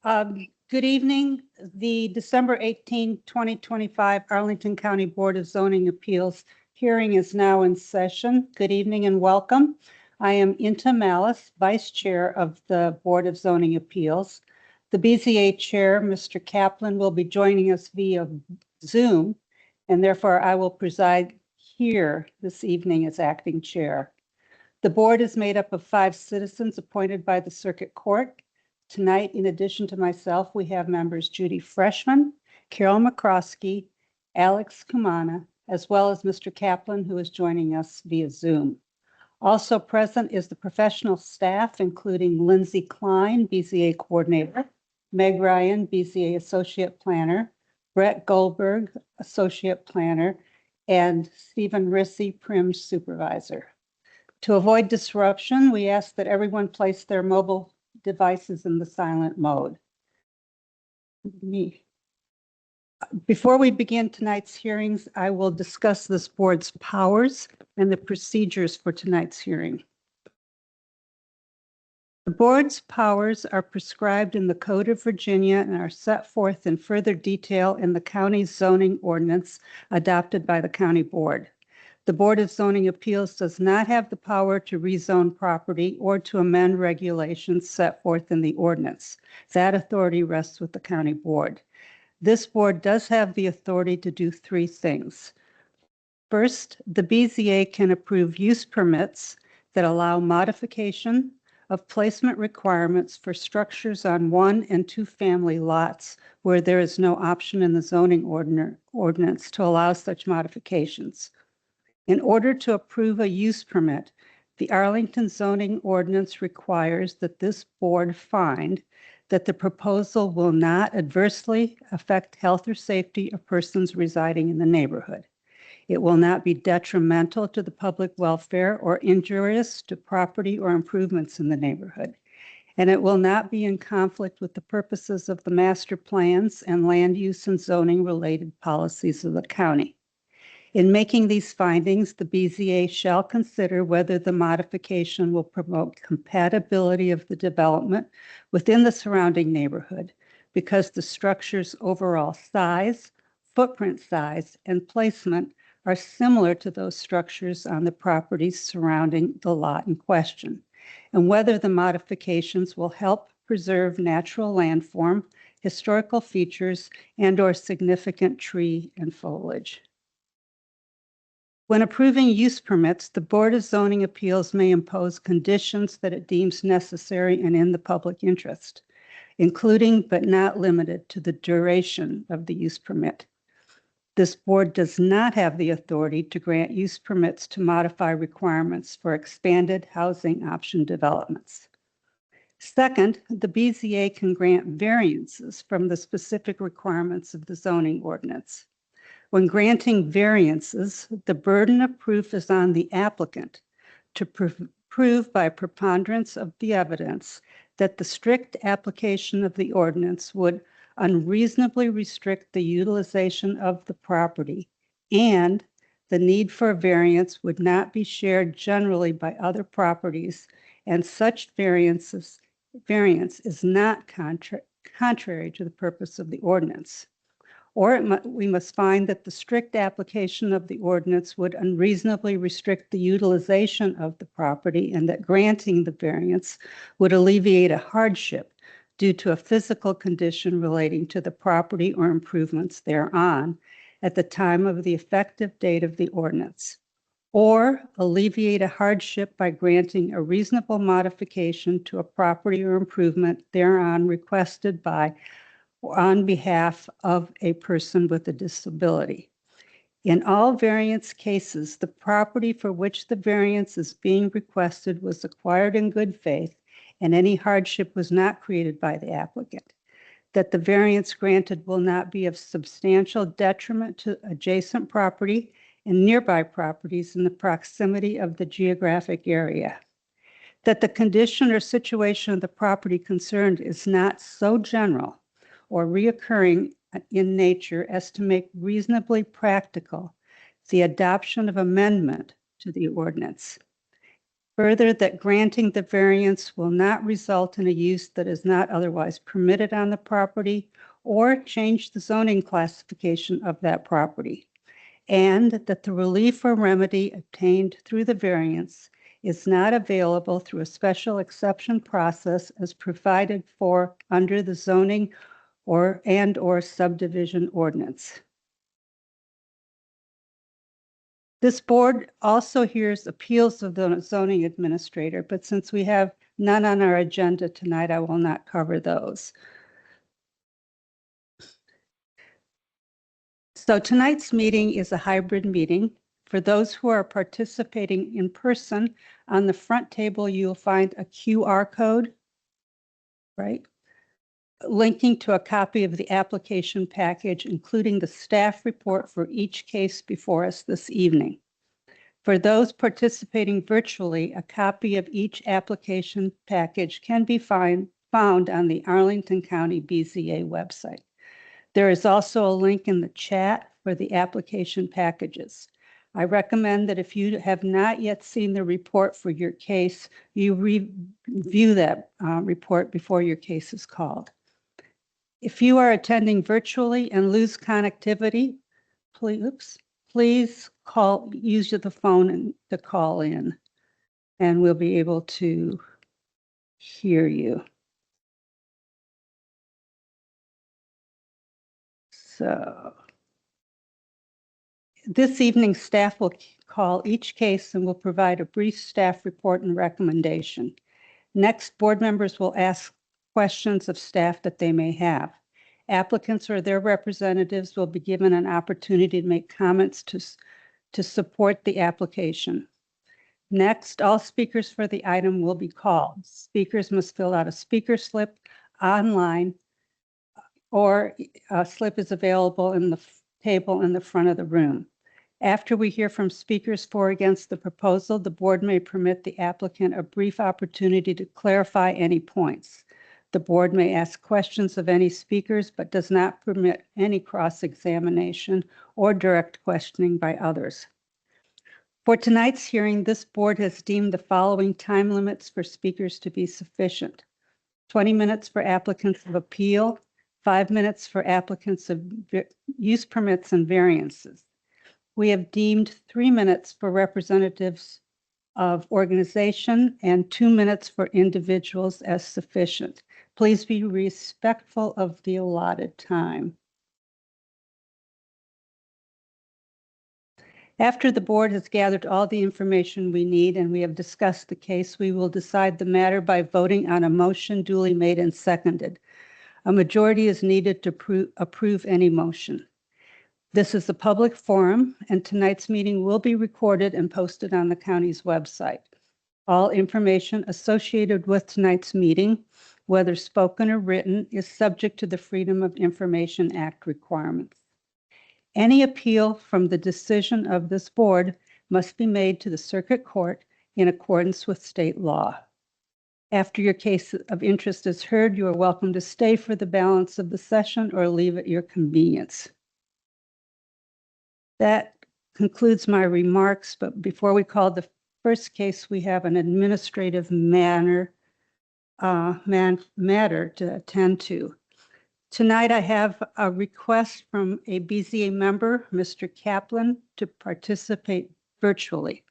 Good evening. The December 18, 2025 Arlington County Board of Zoning Appeals hearing is now in session. Good evening and welcome. I am Inta Malice, Vice Chair of the Board of Zoning Appeals. The BZA Chair, Mr. Kaplan, will be joining us via Zoom, and therefore I will preside here this evening as acting chair. The board is made up of 5 citizens appointed by the Circuit Court. Tonight, in addition to myself, we have members Judy Freshman, Carol McCroskey, Alex Kumana, as well as Mr. Kaplan, who is joining us via Zoom. Also present is the professional staff, including Lindsay Klein, BZA Coordinator, Meg Ryan, BZA Associate Planner, Brett Goldberg, Associate Planner, and Stephen Rissy, Prim Supervisor. To avoid disruption, we ask that everyone place their mobile devices in the silent mode. Before we begin tonight's hearings, I will discuss this board's powers and the procedures for tonight's hearing. The board's powers are prescribed in the Code of Virginia and are set forth in further detail in the county's zoning ordinance adopted by the county board. The Board of Zoning Appeals does not have the power to rezone property or to amend regulations set forth in the ordinance. That authority rests with the county board. This board does have the authority to do 3 things. First, the BZA can approve use permits that allow modification of placement requirements for structures on 1- and 2-family lots where there is no option in the zoning ordinance to allow such modifications. In order to approve a use permit, the Arlington zoning ordinance requires that this board find that the proposal will not adversely affect health or safety of persons residing in the neighborhood. It will not be detrimental to the public welfare or injurious to property or improvements in the neighborhood. And it will not be in conflict with the purposes of the master plans and land use and zoning related policies of the county. In making these findings, the BZA shall consider whether the modification will promote compatibility of the development within the surrounding neighborhood because the structure's overall size, footprint size, and placement are similar to those structures on the properties surrounding the lot in question, and whether the modifications will help preserve natural landform, historical features, and/or significant tree and foliage. When approving use permits, the Board of Zoning Appeals may impose conditions that it deems necessary and in the public interest, including but not limited to the duration of the use permit. This board does not have the authority to grant use permits to modify requirements for expanded housing option developments. Second, the BZA can grant variances from the specific requirements of the zoning ordinance. When granting variances, the burden of proof is on the applicant to prove by preponderance of the evidence that the strict application of the ordinance would unreasonably restrict the utilization of the property, and the need for a variance would not be shared generally by other properties, and such variance is not contrary to the purpose of the ordinance. Or we must find that the strict application of the ordinance would unreasonably restrict the utilization of the property and that granting the variance would alleviate a hardship due to a physical condition relating to the property or improvements thereon at the time of the effective date of the ordinance, or alleviate a hardship by granting a reasonable modification to a property or improvement thereon requested by or on behalf of a person with a disability. In all variance cases, the property for which the variance is being requested was acquired in good faith, and any hardship was not created by the applicant. That the variance granted will not be of substantial detriment to adjacent property and nearby properties in the proximity of the geographic area. That the condition or situation of the property concerned is not so general or reoccurring in nature as to make reasonably practical the adoption of amendment to the ordinance. Further, that granting the variance will not result in a use that is not otherwise permitted on the property or change the zoning classification of that property. And that the relief or remedy obtained through the variance is not available through a special exception process as provided for under the zoning or subdivision ordinance. This board also hears appeals of the zoning administrator, but since we have none on our agenda tonight, I will not cover those. So tonight's meeting is a hybrid meeting. For those who are participating in person, on the front table, you'll find a QR code, right? Linking to a copy of the application package, including the staff report for each case before us this evening. For those participating virtually, a copy of each application package can be found on the Arlington County BZA website. There is also a link in the chat for the application packages. I recommend that if you have not yet seen the report for your case, you review that report before your case is called. If you are attending virtually and lose connectivity, please use the phone to call in, and we'll be able to hear you. So this evening, staff will call each case and will provide a brief staff report and recommendation. Next, board members will ask questions of staff that they may have. Applicants or their representatives will be given an opportunity to make comments to support the application. Next, all speakers for the item will be called. Speakers must fill out a speaker slip online, or a slip is available in the table in the front of the room. After we hear from speakers for or against the proposal, the board may permit the applicant a brief opportunity to clarify any points. The board may ask questions of any speakers, but does not permit any cross-examination or direct questioning by others. For tonight's hearing, this board has deemed the following time limits for speakers to be sufficient: 20 minutes for applicants of appeal, 5 minutes for applicants of use permits and variances. We have deemed 3 minutes for representatives of organization and 2 minutes for individuals as sufficient. Please be respectful of the allotted time. After the board has gathered all the information we need and we have discussed the case, we will decide the matter by voting on a motion duly made and seconded. A majority is needed to approve any motion. This is a public forum, and tonight's meeting will be recorded and posted on the county's website. All information associated with tonight's meeting, whether spoken or written, is subject to the Freedom of Information Act requirements. Any appeal from the decision of this board must be made to the circuit court in accordance with state law. After your case of interest is heard, you are welcome to stay for the balance of the session or leave at your convenience. That concludes my remarks, but before we call the first case, we have an administrative matter to attend to. Tonight, I have a request from a BZA member, Mr. Kaplan, to participate virtually.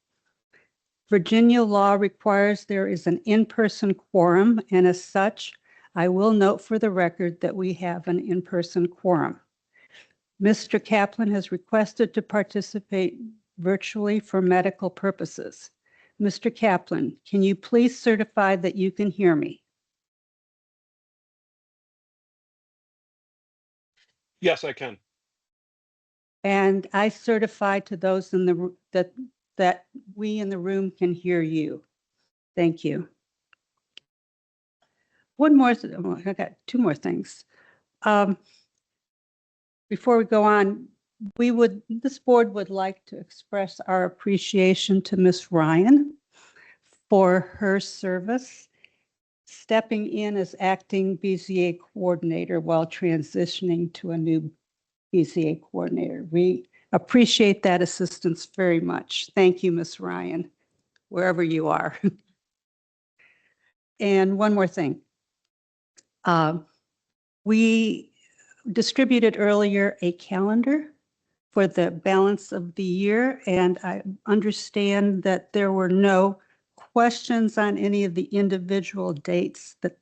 Virginia law requires there is an in-person quorum, and as such, I will note for the record that we have an in-person quorum. Mr. Kaplan has requested to participate virtually for medical purposes. Mr. Kaplan, can you please certify that you can hear me? Yes, I can. And I certify to those in the that we in the room can hear you. Thank you. I got 2 more things. Before we go on, this board would like to express our appreciation to Ms. Ryan for her service, stepping in as acting BZA coordinator while transitioning to a new BZA coordinator. We appreciate that assistance very much. Thank you, Ms. Ryan. wherever you are. And one more thing. We distributed earlier a calendar for the balance of the year, and I understand that there were no questions on any of the individual dates that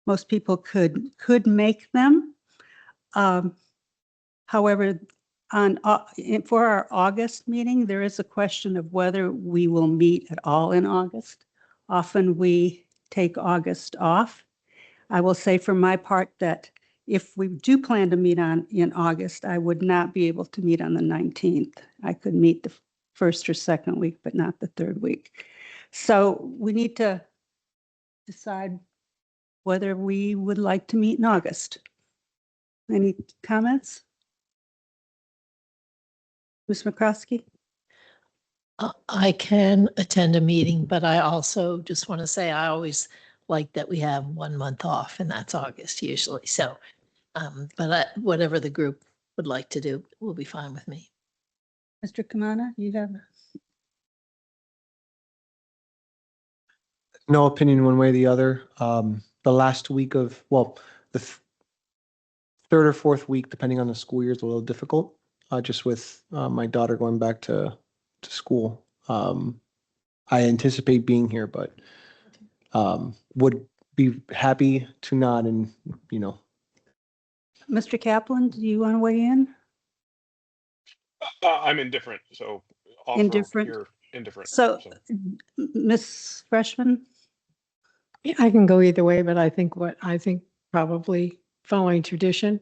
most people could make them. However, for our August meeting, there is a question of whether we will meet at all in August. Often we take August off. I will say for my part that if we do plan to meet in August, I would not be able to meet on the 19th. I could meet the first or second week, but not the third week. So we need to decide whether we would like to meet in August. Any comments? Ms. McCroskey? I can attend a meeting, but I also just want to say I always like that we have 1 month off, and that's August usually. So, whatever the group would like to do will be fine with me. Mr. Kamana, you have? No opinion one way or the other. The last week of, well, the third or fourth week, depending on the school year, is a little difficult. Just with my daughter going back to school. I anticipate being here, but would be happy to not, and Mr. Kaplan, do you want to weigh in? I'm indifferent, so offer Indifferent. your indifferent. So, Ms. Freshman? Yeah, I can go either way, but I think probably following tradition,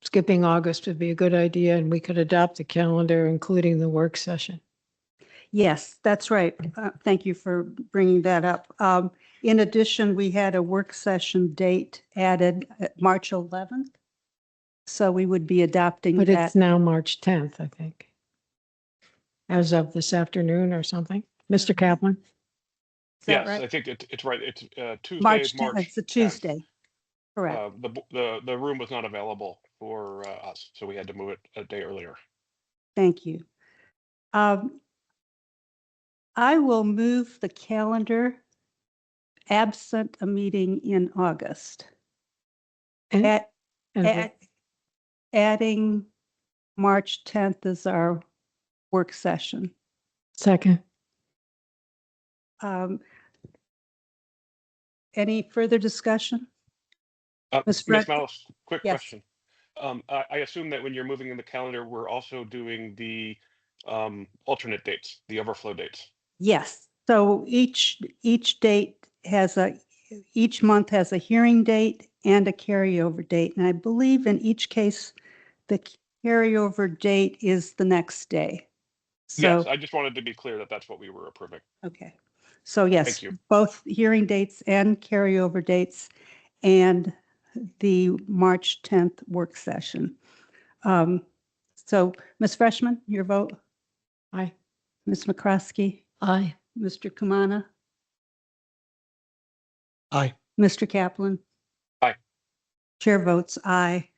skipping August would be a good idea, and we could adopt the calendar, including the work session. Yes, that's right. Thank you for bringing that up. In addition, we had a work session date added at March 11th. So we would be adopting But that. it's now March 10th, I think, as of this afternoon or something. Mr. Kaplan? Is that Yes, right? I think it's right. It's Tuesday, March 10th, March it's a 10th. Tuesday. Correct. The room was not available for us, so we had to move it a day earlier. Thank you. I will move the calendar absent a meeting in August. And Adding March 10th as our work session. second, Any further discussion? Ms. Ms. Fred- Mouse, quick Yes. question. I assume that when you're moving in the calendar, we're also doing the alternate dates, the overflow dates. Yes. So each month has a hearing date and a carryover date. And I believe in each case, the carryover date is the next day. Yes, So, I just wanted to be clear that that's what we were approving. okay. So yes, Thank you. both hearing dates and carryover dates and the March 10th work session. So Ms. Freshman, your vote? aye. Ms. McCroskey? Aye. Mr. Kumana? aye. Mr. Kaplan? Aye. Chair votes aye.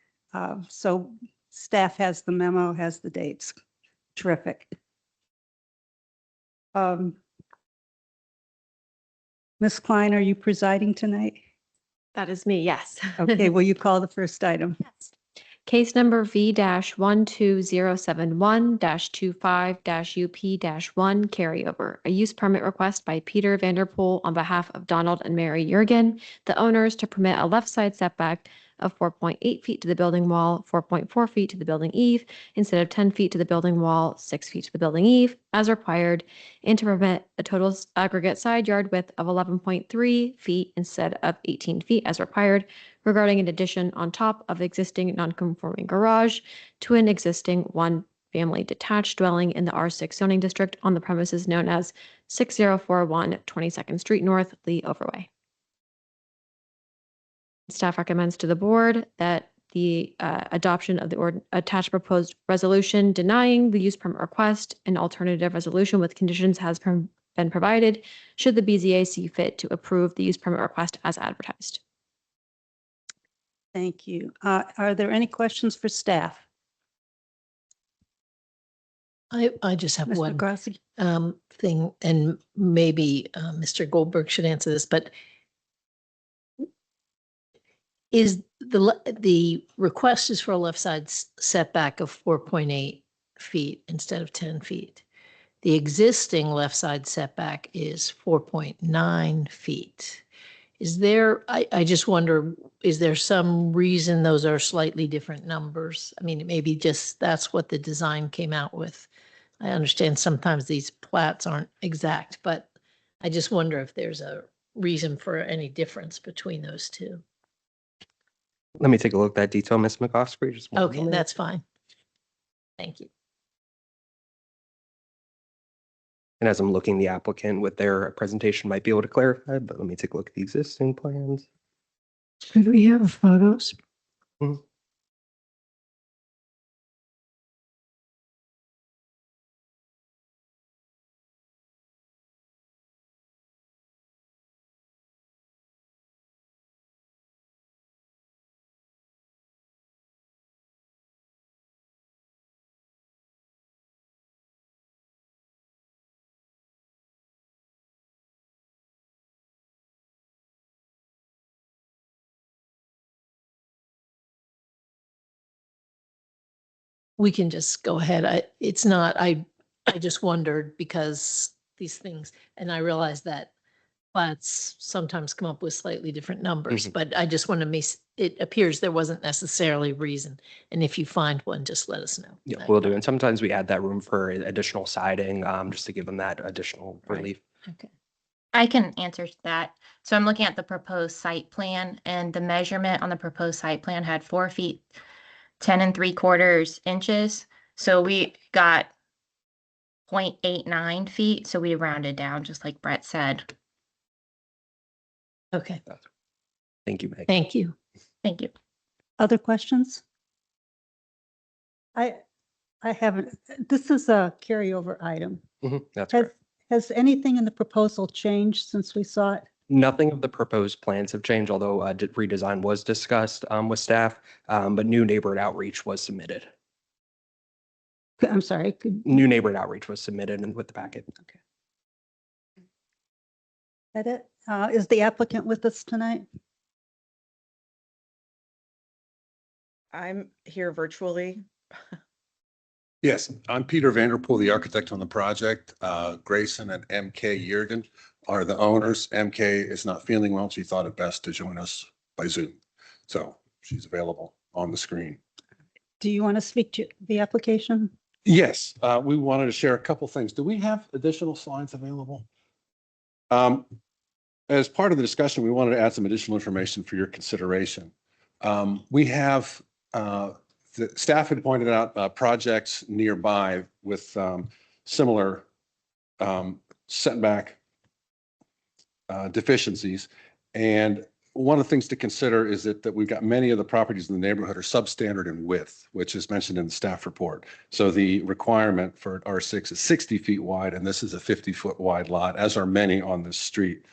So staff has the memo, has the dates. Terrific. Ms. Klein, are you presiding tonight? That is me, yes. Okay, will you call the first item? Yes. Case number V-12071-25-UP-1 carryover, a use permit request by Peter Vanderpool on behalf of Donald and Mary Jurgen, the owners, to permit a left side setback of 4.8 feet to the building wall, 4.4 feet to the building eave, instead of 10 feet to the building wall, 6 feet to the building eave, as required, and to permit a total aggregate side yard width of 11.3 feet instead of 18 feet as required, regarding an addition on top of existing non-conforming garage to an existing one-family detached dwelling in the R6 zoning district on the premises known as 6041 22nd Street North, Lee Overway. Staff recommends to the board that the adoption of the attached proposed resolution denying the use permit request, an alternative resolution with conditions has been provided should the BZA see fit to approve the use permit request as advertised. Thank you. Are there any questions for staff? I just have Ms. one McGrosky? thing, and maybe Mr. Goldberg should answer this, but is the request is for a left side setback of 4.8 feet instead of 10 feet. The existing left side setback is 4.9 feet. Is there, I just wonder, is there some reason those are slightly different numbers? I mean, it may be just that's what the design came out with. I understand sometimes these plats aren't exact, but I just wonder if there's a reason for any difference between those two. Let me take a look at that detail, Ms. McCoskey. Just one Okay, moment. that's fine. Thank you. And as I'm looking, the applicant with their presentation might be able to clarify, but let me take a look at the existing plans. Could we have photos? We can just go ahead. It's not, I just wondered because these things, and I realize that plats sometimes come up with slightly different numbers, Mhm. but I just want to make, it appears there wasn't necessarily reason. And if you find one, just let us know. Yeah, we'll do. And sometimes we add that room for additional siding, just to give them that additional Right. relief. Okay. I can answer that. So I'm looking at the proposed site plan, and the measurement on the proposed site plan had 4 feet, 10 3/4 inches. So we got 0.89 feet. So we rounded down, just like Brett said. Okay. Thank you, Meg. Thank you. Thank you. Other questions? I haven't, this is a carryover item. That's Has, correct. has anything in the proposal changed since we saw it? Nothing of the proposed plans have changed, although redesign was discussed with staff, but new neighborhood outreach was submitted. I'm sorry, could, New neighborhood outreach was submitted and with the packet. Okay. that it? Is the applicant with us tonight? I'm here virtually. Yes, I'm Peter Vanderpool, the architect on the project. Grayson and MK Yergin are the owners. MK is not feeling well. She thought it best to join us by Zoom. So she's available on the screen. Do you want to speak to the application? Yes, we wanted to share a couple things. Do we have additional slides available? As part of the discussion, we wanted to add some additional information for your consideration. We have the staff had pointed out projects nearby with similar setback deficiencies. And one of the things to consider is that we've got many of the properties in the neighborhood are substandard in width, which is mentioned in the staff report. So the requirement for R6 is 60 feet wide, and this is a 50-foot wide lot, as are many on this street.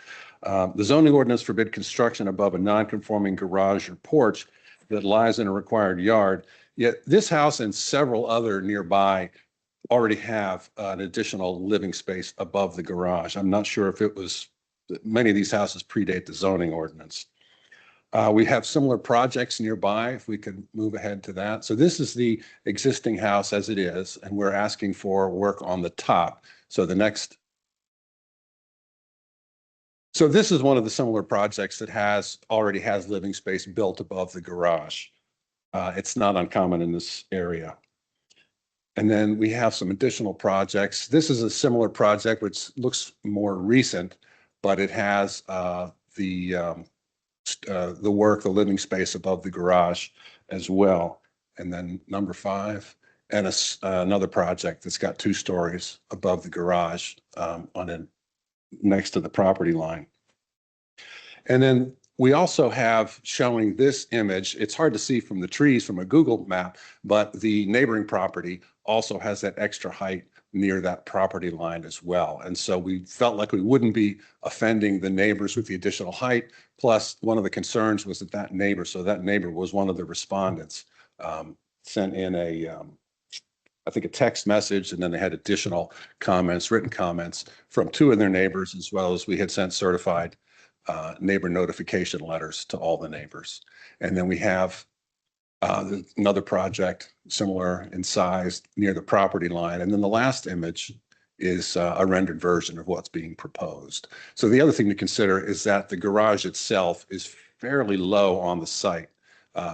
The zoning ordinance forbid construction above a non-conforming garage or porch that lies in a required yard. Yet this house and several other nearby already have an additional living space above the garage. I'm not sure if it was, many of these houses predate the zoning ordinance. We have similar projects nearby, if we could move ahead to that. So this is the existing house as it is, and we're asking for work on the top. So the next. So this is one of the similar projects that already has living space built above the garage. It's not uncommon in this area. And then we have some additional projects. This is a similar project, which looks more recent, but it has the living space above the garage as well. And then number 5, and another project that's got 2 stories above the garage next to the property line. And then we also have showing this image. It's hard to see from the trees from a Google map, but the neighboring property also has that extra height near that property line as well. And so we felt like we wouldn't be offending the neighbors with the additional height. Plus, one of the concerns was that neighbor was one of the respondents, sent in a I think, a text message, and then they had additional comments, written comments from two of their neighbors, as well as we had sent certified neighbor notification letters to all the neighbors. And then we have another project similar in size near the property line. And then the last image is a rendered version of what's being proposed. So the other thing to consider is that the garage itself is fairly low on the site.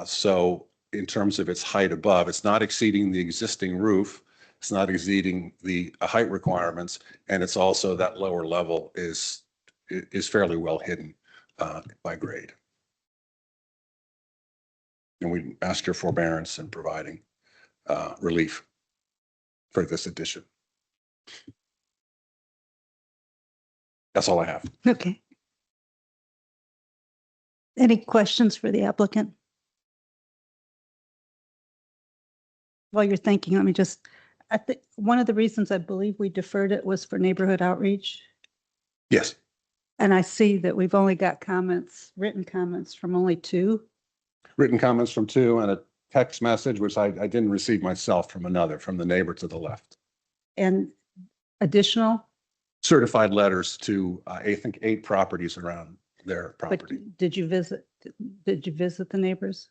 So in terms of its height above, it's not exceeding the existing roof. It's not exceeding the height requirements. And it's also that lower level is fairly well hidden by grade. And we ask your forbearance in providing relief for this addition. That's all I have. Okay. Any questions for the applicant? While you're thinking, let me just, I think one of the reasons I believe we deferred it was for neighborhood outreach. Yes. And I see that we've only got comments, written comments from only 2. Written comments from 2 and a text message, which I didn't receive myself, from another, from the neighbor to the left. And additional, Certified letters to, I think, 8 properties around their but property. did you visit the neighbors?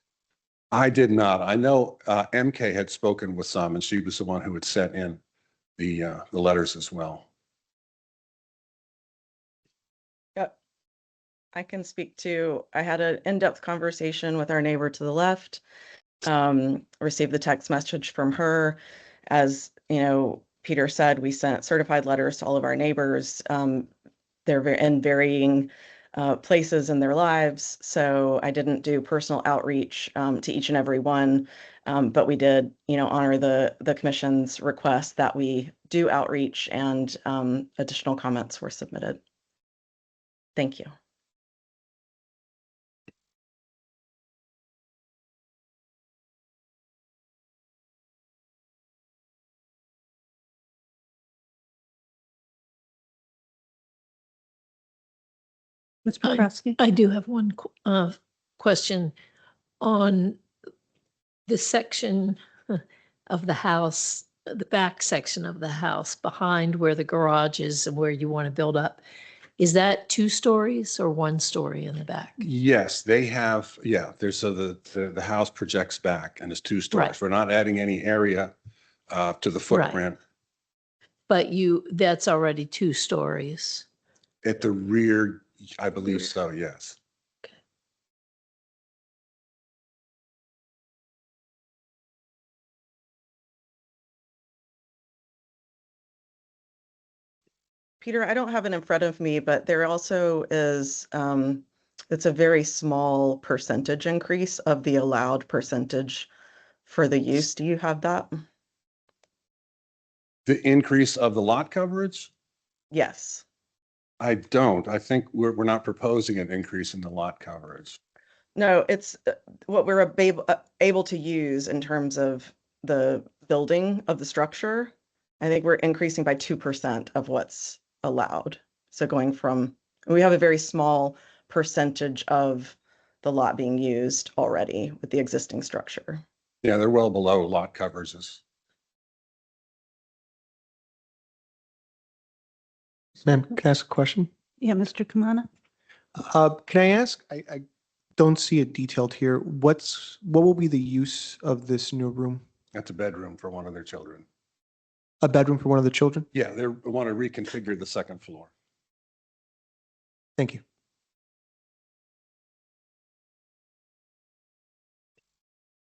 I did not. I know MK had spoken with some, and she was the one who had sent in the letters as well. Yep. I can speak to, I had an in-depth conversation with our neighbor to the left, received the text message from her. As you know, Peter said, we sent certified letters to all of our neighbors. They're in varying places in their lives. So I didn't do personal outreach to each and every one, but we did, honor the commission's request that we do outreach, and additional comments were submitted. Thank you. Ms. Petrowski? I do have one question on the section of the house, the back section of the house behind where the garage is and where you want to build up. Is that 2 stories or 1 story in the back? Yes, they have. Yeah, there's so the house projects back and is 2 stories. Right. We're not adding any area to the footprint. But that's already 2 stories. At the rear, I believe so, yes. Peter, I don't have it in front of me, but there also is, it's a very small percentage increase of the allowed percentage for the use. Do you have that? The increase of the lot coverage? Yes. I don't. I think we're not proposing an increase in the lot coverage. No, it's what we're able to use in terms of the building of the structure. I think we're increasing by 2% of what's allowed. So going from, we have a very small percentage of the lot being used already with the existing structure. Yeah, they're well below lot coverages. Ma'am, can I ask a question? Yeah, Mr. Kamana? Can I ask, I don't see it detailed here. What will be the use of this new room? That's a bedroom for one of their children. A bedroom for one of the children? Yeah, they want to reconfigure the second floor. Thank you.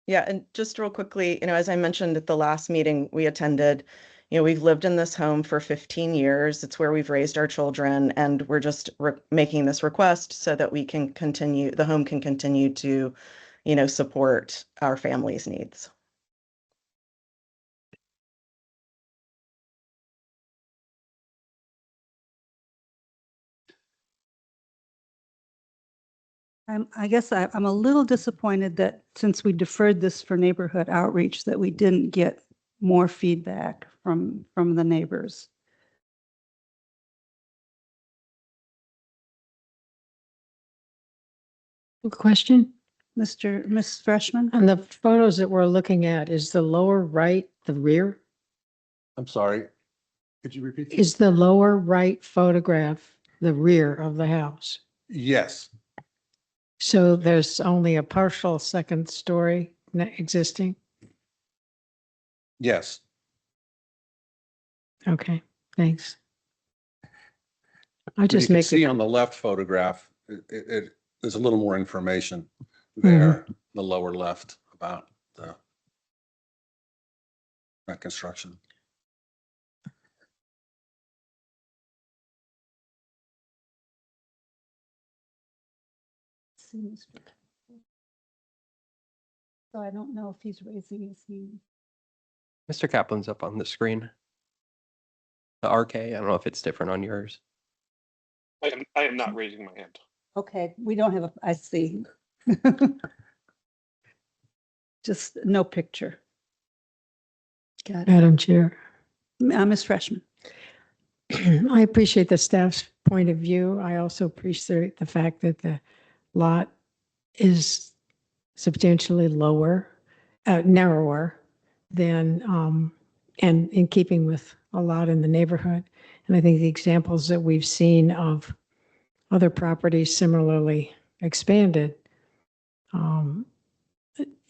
Yeah, and just real quickly, as I mentioned at the last meeting we attended, we've lived in this home for 15 years. It's where we've raised our children, and we're just making this request so that we can continue, the home can continue to, support our family's needs. I guess I'm a little disappointed that since we deferred this for neighborhood outreach, that we didn't get more feedback from the neighbors. Question? Ms. Freshman? On the photos that we're looking at, is the lower right the rear? I'm sorry. Could you repeat? Is the lower right photograph the rear of the house? Yes, So there's only a partial second story existing? yes. Okay, thanks. I But you just can make see it, on the left photograph, there's a little more information there, the lower left about that construction. So I don't know if he's raising his hand. Mr. Kaplan's up on the screen. The RK, I don't know if it's different on yours. I am not raising my hand. Okay, we don't have I see. Just no picture. Got it. Madam Chair. Ms. Freshman. I appreciate the staff's point of view. I also appreciate the fact that the lot is substantially narrower than, and in keeping with a lot in the neighborhood. And I think the examples that we've seen of other properties similarly expanded,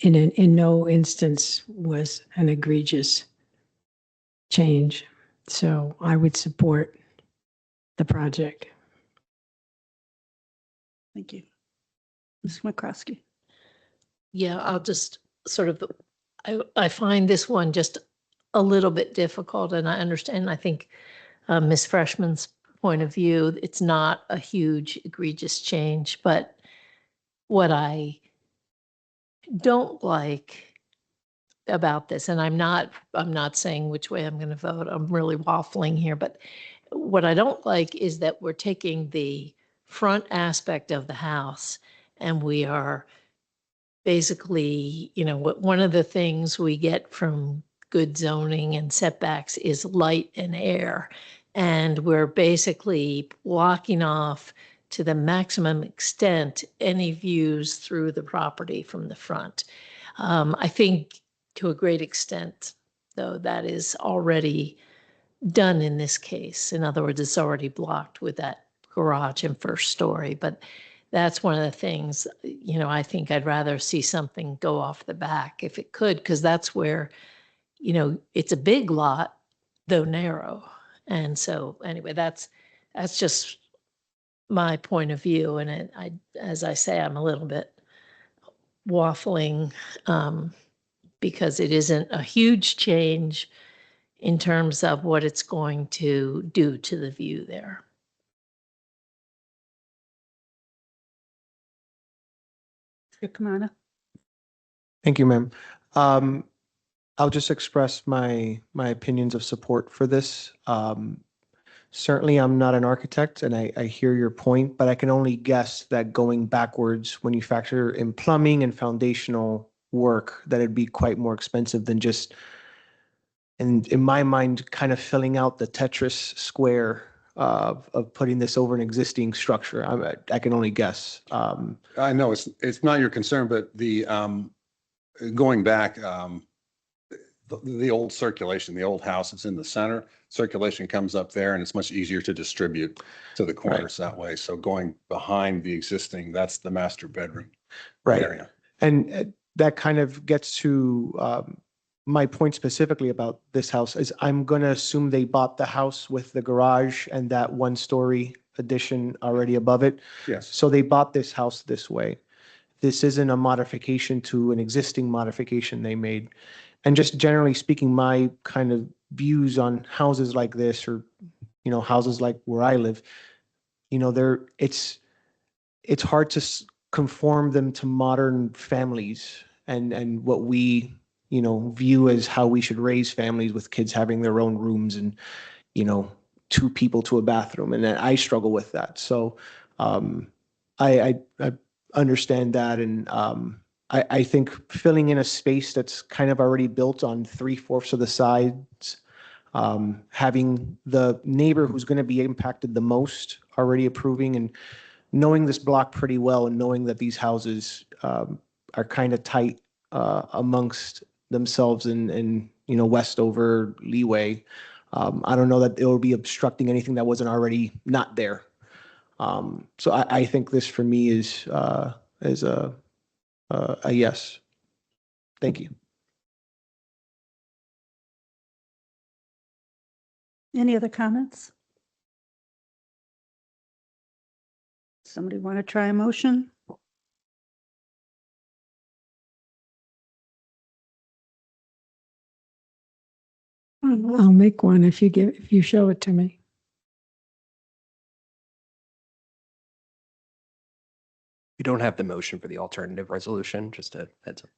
in no instance was an egregious change. So I would support the project. Thank you. Ms. McCroskey. Yeah, I'll just sort of, I find this one just a little bit difficult, and I understand, I think Ms. Freshman's point of view, it's not a huge egregious change, but what I don't like about this, and I'm not saying which way I'm going to vote, I'm really waffling here, but what I don't like is that we're taking the front aspect of the house and we are basically, one of the things we get from good zoning and setbacks is light and air. And we're basically blocking off to the maximum extent any views through the property from the front. I think to a great extent, though, that is already done in this case. In other words, it's already blocked with that garage and first story. But that's one of the things, I think I'd rather see something go off the back if it could, because that's where, it's a big lot, though narrow. And so anyway, that's just my point of view. And as I say, I'm a little bit waffling because it isn't a huge change in terms of what it's going to do to the view there. Mr. Kamana. Thank you, ma'am. I'll just express my opinions of support for this. Certainly, I'm not an architect, and I hear your point, but I can only guess that going backwards, when you factor in plumbing and foundational work, that it'd be quite more expensive than just, and in my mind, kind of filling out the Tetris square of putting this over an existing structure. I can only guess. I know it's not your concern, but the going back, the old circulation, the old house is in the center. Circulation comes up there, and it's much easier to distribute to the corners that way. So going behind the existing, that's the master bedroom area. And that kind of gets to my point specifically about this house is I'm going to assume they bought the house with the garage and that one-story addition already above it. Yes. So they bought this house this way. This isn't a modification to an existing modification they made. And just generally speaking, my kind of views on houses like this, or, houses like where I live, it's hard to conform them to modern families and what we, view as how we should raise families with kids having their own rooms and, 2 people to a bathroom. And I struggle with that. So I understand that. And I think filling in a space that's kind of already built on 3/4 of the sides, having the neighbor who's going to be impacted the most already approving, and knowing this block pretty well, and knowing that these houses are kind of tight amongst themselves, and Westover leeway. I don't know that it will be obstructing anything that wasn't already not there. So I think this for me is a yes. Thank you. Any other comments? Somebody want to try a motion? I'll make one if you show it to me. We don't have the motion for the alternative resolution, just a heads up.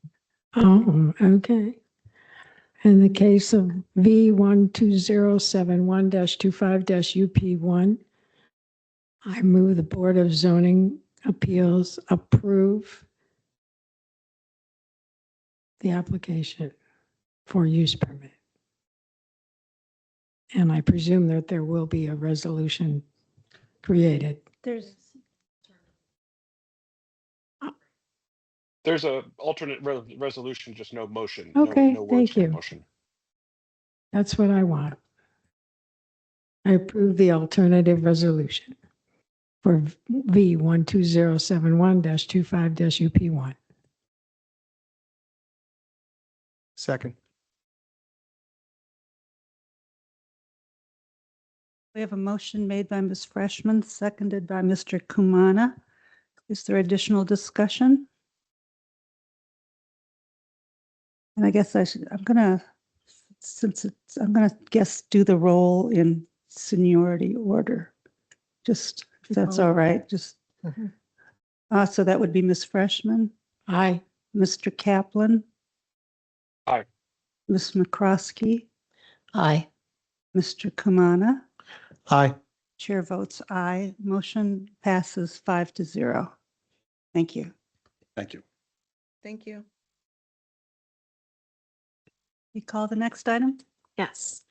Oh, okay. In the case of V12071-25-UP1, I move the Board of Zoning Appeals approve the application for use permit. And I presume that there will be a resolution created. There's, There's a alternate resolution, just no motion. Okay, no words thank for the you. motion. That's what I want. I approve the alternative resolution for V12071-25-UP1. Second. we have a motion made by Ms. Freshman, seconded by Mr. Kumana. Is there additional discussion? And I guess I'm gonna guess do the roll in seniority order. Just, if that's all right, just. Mhm. So that would be Ms. Freshman, Aye. Mr. Kaplan. Aye. Ms. McCroskey, Aye. Mr. Kumana. Aye. Chair votes aye. Motion passes 5-0. Thank you. Thank you. Thank you. You call the next item? Yes.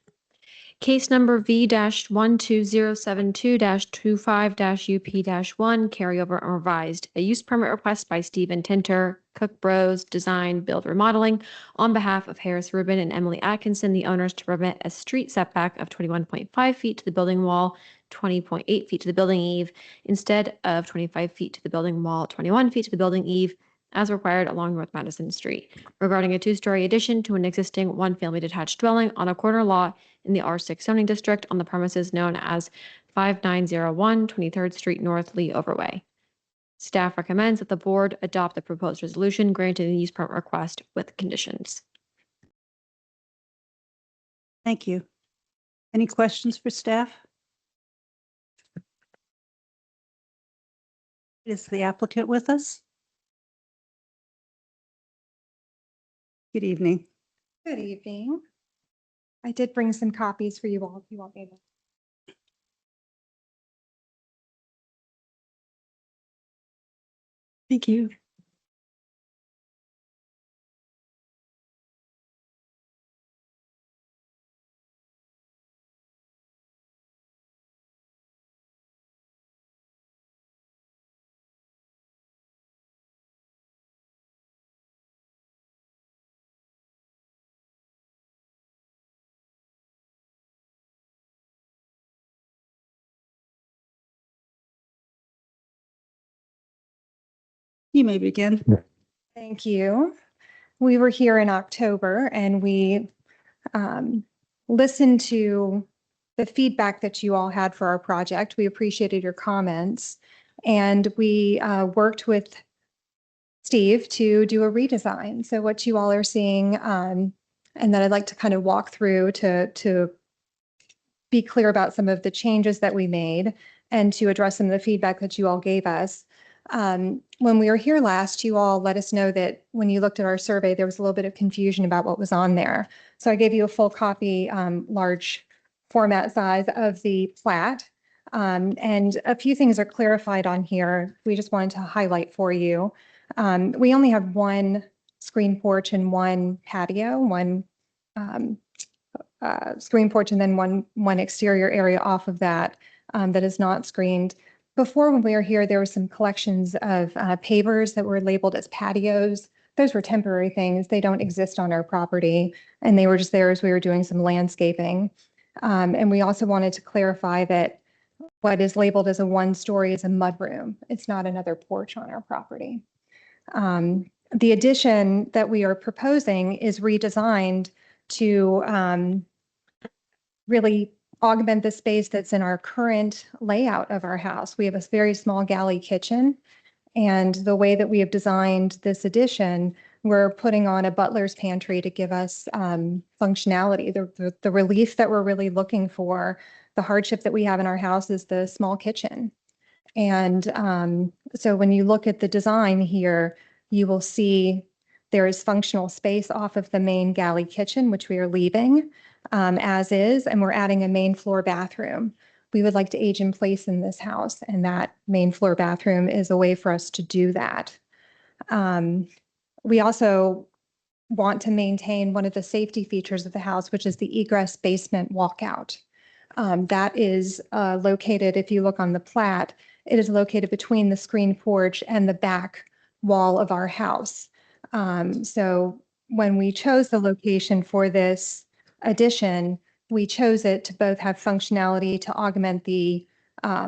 Case number V-12072-25-UP-1, carryover and revised. A use permit request by Stephen Tinter, Cook Bros Design Build Remodeling, on behalf of Harris Rubin and Emily Atkinson, the owners, to permit a street setback of 21.5 feet to the building wall, 20.8 feet to the building eave, instead of 25 feet to the building wall, 21 feet to the building eave, as required along North Madison Street, regarding a two-story addition to an existing one-family detached dwelling on a corner lot in the R6 zoning district on the premises known as 5901 23rd Street North, Lee Overway. Staff recommends that the board adopt the proposed resolution granting the use permit request with conditions. Thank you. Any questions for staff? Is the applicant with us? Good evening. Good evening. I did bring some copies for you all if you want me to. Thank you. You may begin. Thank you. We were here in October and we listened to the feedback that you all had for our project. We appreciated your comments and we worked with Steve to do a redesign. So what you all are seeing and that I'd like to kind of walk through to be clear about some of the changes that we made and to address some of the feedback that you all gave us. When we were here last, you all let us know that when you looked at our survey, there was a little bit of confusion about what was on there. So I gave you a full copy, large format size of the plat. And a few things are clarified on here. We just wanted to highlight for you. We only have one screen porch and one patio, one screen porch, and then one exterior area off of that that is not screened. Before, when we were here, there were some collections of pavers that were labeled as patios. those were temporary things. They don't exist on our property, and they were just there as we were doing some landscaping. And we also wanted to clarify that what is labeled as a one-story is a mudroom. It's not another porch on our property. The addition that we are proposing is redesigned to really augment the space that's in our current layout of our house. We have a very small galley kitchen, and the way that we have designed this addition, we're putting on a butler's pantry to give us functionality, the relief that we're really looking for. The hardship that we have in our house is the small kitchen. And so when you look at the design here, you will see there is functional space off of the main galley kitchen, which we are leaving as is, and we're adding a main floor bathroom. We would like to age in place in this house, and that main floor bathroom is a way for us to do that. We also want to maintain one of the safety features of the house, which is the egress basement walkout. That is located, if you look on the plat, it is located between the screen porch and the back wall of our house. So when we chose the location for this addition, we chose it to both have functionality to augment the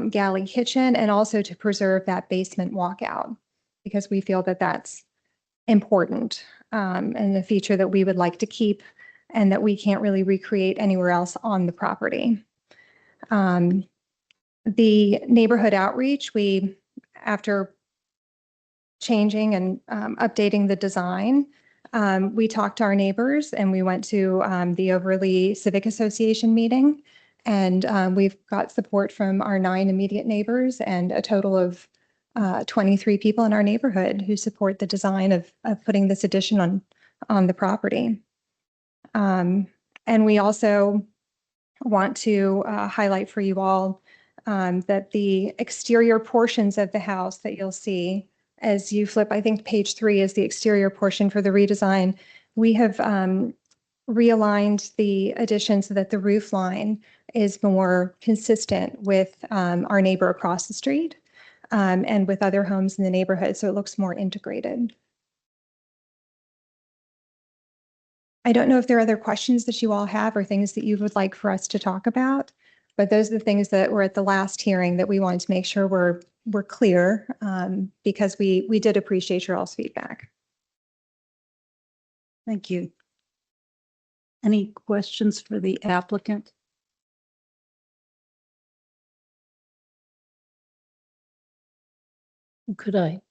galley kitchen and also to preserve that basement walkout, because we feel that that's important and the feature that we would like to keep and that we can't really recreate anywhere else on the property. The neighborhood outreach, after changing and updating the design, we talked to our neighbors and we went to the Overly Civic Association meeting, and we've got support from our 9 immediate neighbors and a total of 23 people in our neighborhood who support the design of putting this addition on the property. And we also want to highlight for you all that the exterior portions of the house that you'll see as you flip, I think page 3 is the exterior portion for the redesign. We have realigned the addition so that the roof line is more consistent with our neighbor across the street and with other homes in the neighborhood, so it looks more integrated. I don't know if there are other questions that you all have or things that you would like for us to talk about, but those are the things that were at the last hearing that we wanted to make sure we're clear because we did appreciate your all's feedback. Thank you. Any questions for the applicant? Could I?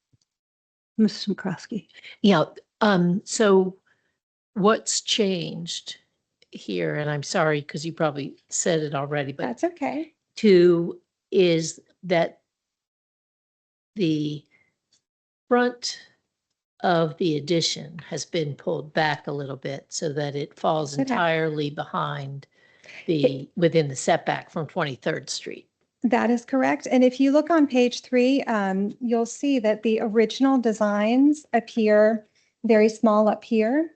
Ms. McCroskey? Yeah, so what's changed here, and I'm sorry, because you probably said it already, but That's okay. is that the front of the addition has been pulled back a little bit so that it falls Okay. entirely behind within the setback from 23rd Street. That is correct. And if you look on page 3, you'll see that the original designs appear very small up here.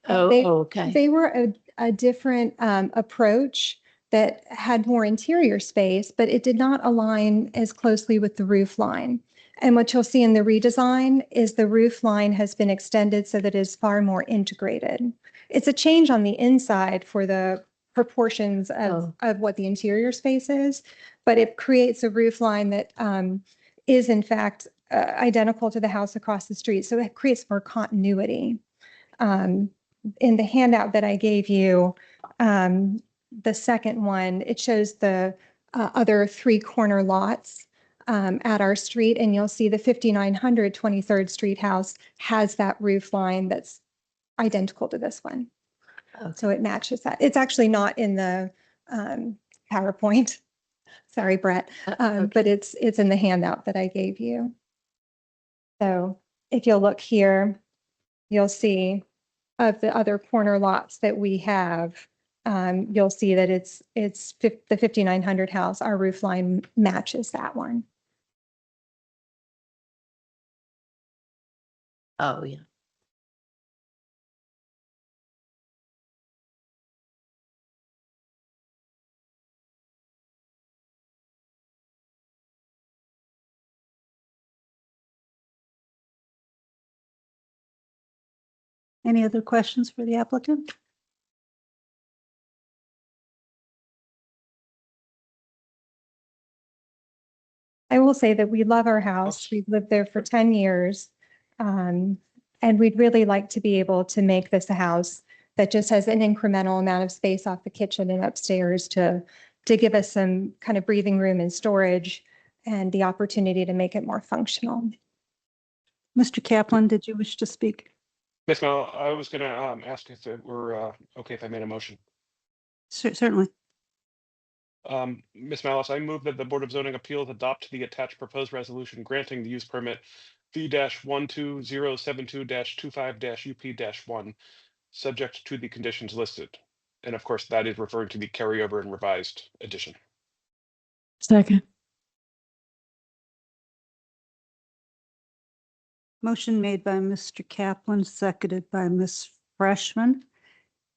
Okay. They were a different approach that had more interior space, but it did not align as closely with the roof line. And what you'll see in the redesign is the roof line has been extended so that it is far more integrated. It's a change on the inside for the proportions of what the interior space is, but it creates a roof line that is in fact identical to the house across the street. So it creates more continuity. In the handout that I gave you, the second one, it shows the other 3 corner lots at our street, and you'll see the 5900 23rd Street house has that roof line that's identical to this one. So it matches that. It's actually not in the PowerPoint. Sorry, Brett, but it's in the handout that I gave you. So if you'll look here, you'll see of the other corner lots that we have, you'll see that it's the 5900 house, our roof line matches that one. Oh, yeah. Any other questions for the applicant? I will say that we love our house. We've lived there for 10 years. And we'd really like to be able to make this a house that just has an incremental amount of space off the kitchen and upstairs to give us some kind of breathing room and storage and the opportunity to make it more functional. Mr. Kaplan, did you wish to speak? Ms. Mel, I was going to ask if it were okay if I made a motion. Certainly. Ms. Malice, I move that the Board of Zoning Appeals adopt the attached proposed resolution granting the use permit V-12072-25-UP-1, subject to the conditions listed. And of course, that is referring to the carryover and revised edition. Second. Motion made by Mr. Kaplan, seconded by Ms. Freshman.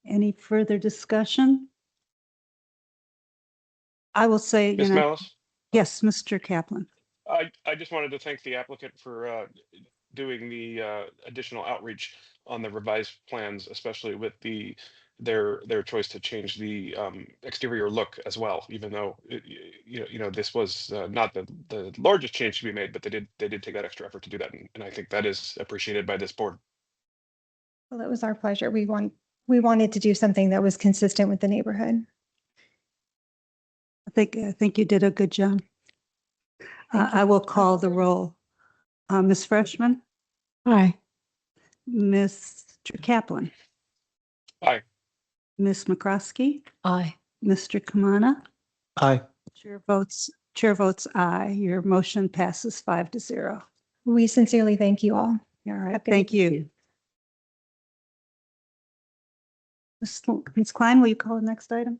Any further discussion? I will say, Ms. Malice? yes, Mr. Kaplan. I just wanted to thank the applicant for doing the additional outreach on the revised plans, especially with their choice to change the exterior look as well. Even though this was not the largest change to be made, but they did take that extra effort to do that, and I think that is appreciated by this board. Well, it was our pleasure. We wanted to do something that was consistent with the neighborhood. I think you did a good job. I will call the roll. Ms. Freshman, Aye. Mr. Kaplan, Aye. Ms. McCroskey, Aye. Mr. Kamana. Aye. Chair votes aye. Your motion passes 5-0. We sincerely thank you all. All right, Okay. thank you. Ms. Klein, will you call the next item?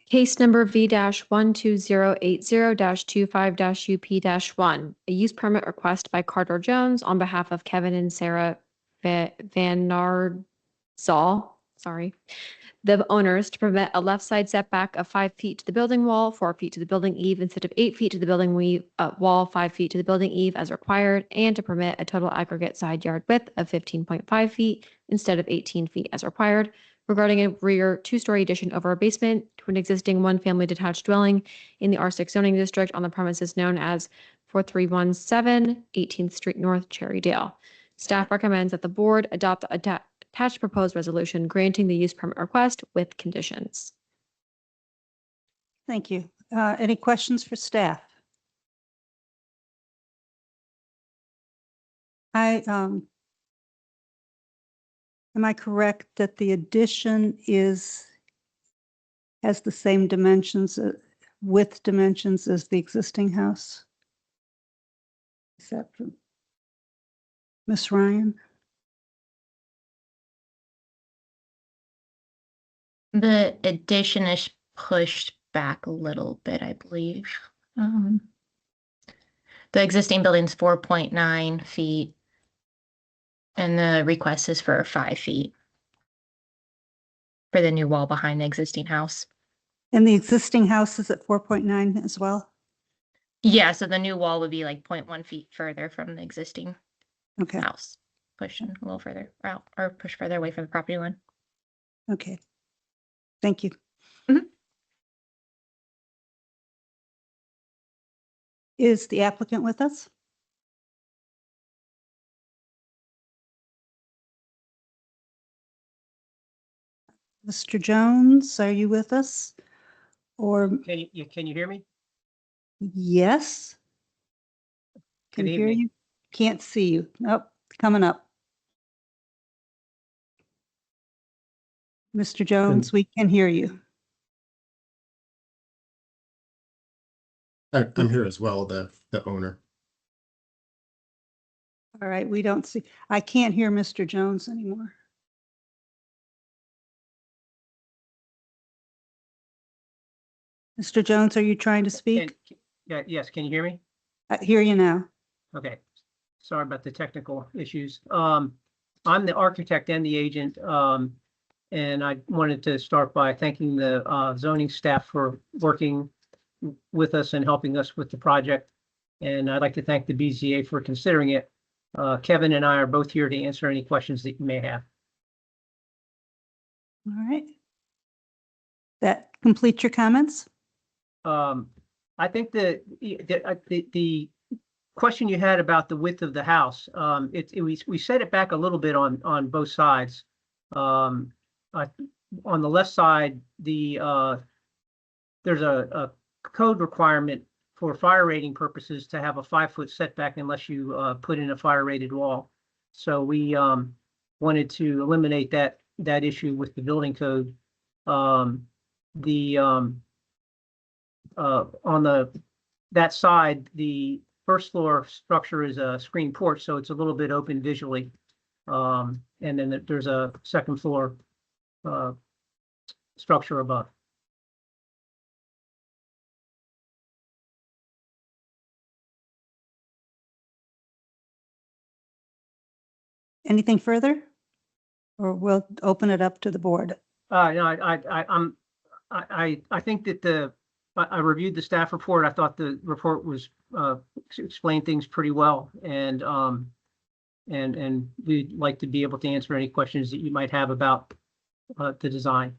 Case number V-12080-25-UP-1, a use permit request by Carter Jones on behalf of Kevin and Sarah Van Nardzal, the owners, to permit a left side setback of 5 feet to the building wall, 4 feet to the building eave instead of 8 feet to the building wall, 5 feet to the building eave as required, and to permit a total aggregate side yard width of 15.5 feet instead of 18 feet as required, regarding a rear 2-story addition over a basement to an existing 1-family detached dwelling in the R6 zoning district on the premises known as 4317 18th Street North, Cherrydale. Staff recommends that the board adopt the attached proposed resolution granting the use permit request with conditions. Thank you. Any questions for staff? Am I correct that the addition has the same dimensions, width dimensions as the existing house? Except for Ms. Ryan? The addition is pushed back a little bit, I believe. The existing building's 4.9 feet, and the request is for 5 feet for the new wall behind the existing house. And the existing house is at 4.9 as well? Yeah, so the new wall would be like 0.1 feet further from the existing Okay, house, pushing a little further out or push further away from the property line. okay. Thank you. Mhm. Is the applicant with us? Mr. Jones, are you with us? Or Can you hear me? yes? Can Good hear evening. you? Can't see you. Nope, coming up. Mr. Jones, we can hear you. I'm here as well, the owner. All right, we don't see, I can't hear Mr. Jones anymore. Mr. Jones, are you trying to speak? Yes, can you hear me? I hear you now. Okay. Sorry about the technical issues. I'm the architect and the agent. And I wanted to start by thanking the zoning staff for working with us and helping us with the project. And I'd like to thank the BZA for considering it. Kevin and I are both here to answer any questions that you may have. All right. That completes your comments? I think the question you had about the width of the house, we set it back a little bit on both sides. On the left side, there's a code requirement for fire rating purposes to have a 5-foot setback unless you put in a fire rated wall. So we wanted to eliminate that issue with the building code. On that side, the first floor structure is a screen porch, so it's a little bit open visually. And then there's a second floor structure above. Anything further? Or we'll open it up to the board. No, I think that I reviewed the staff report. I thought the report was explained things pretty well, and we'd like to be able to answer any questions that you might have about the design.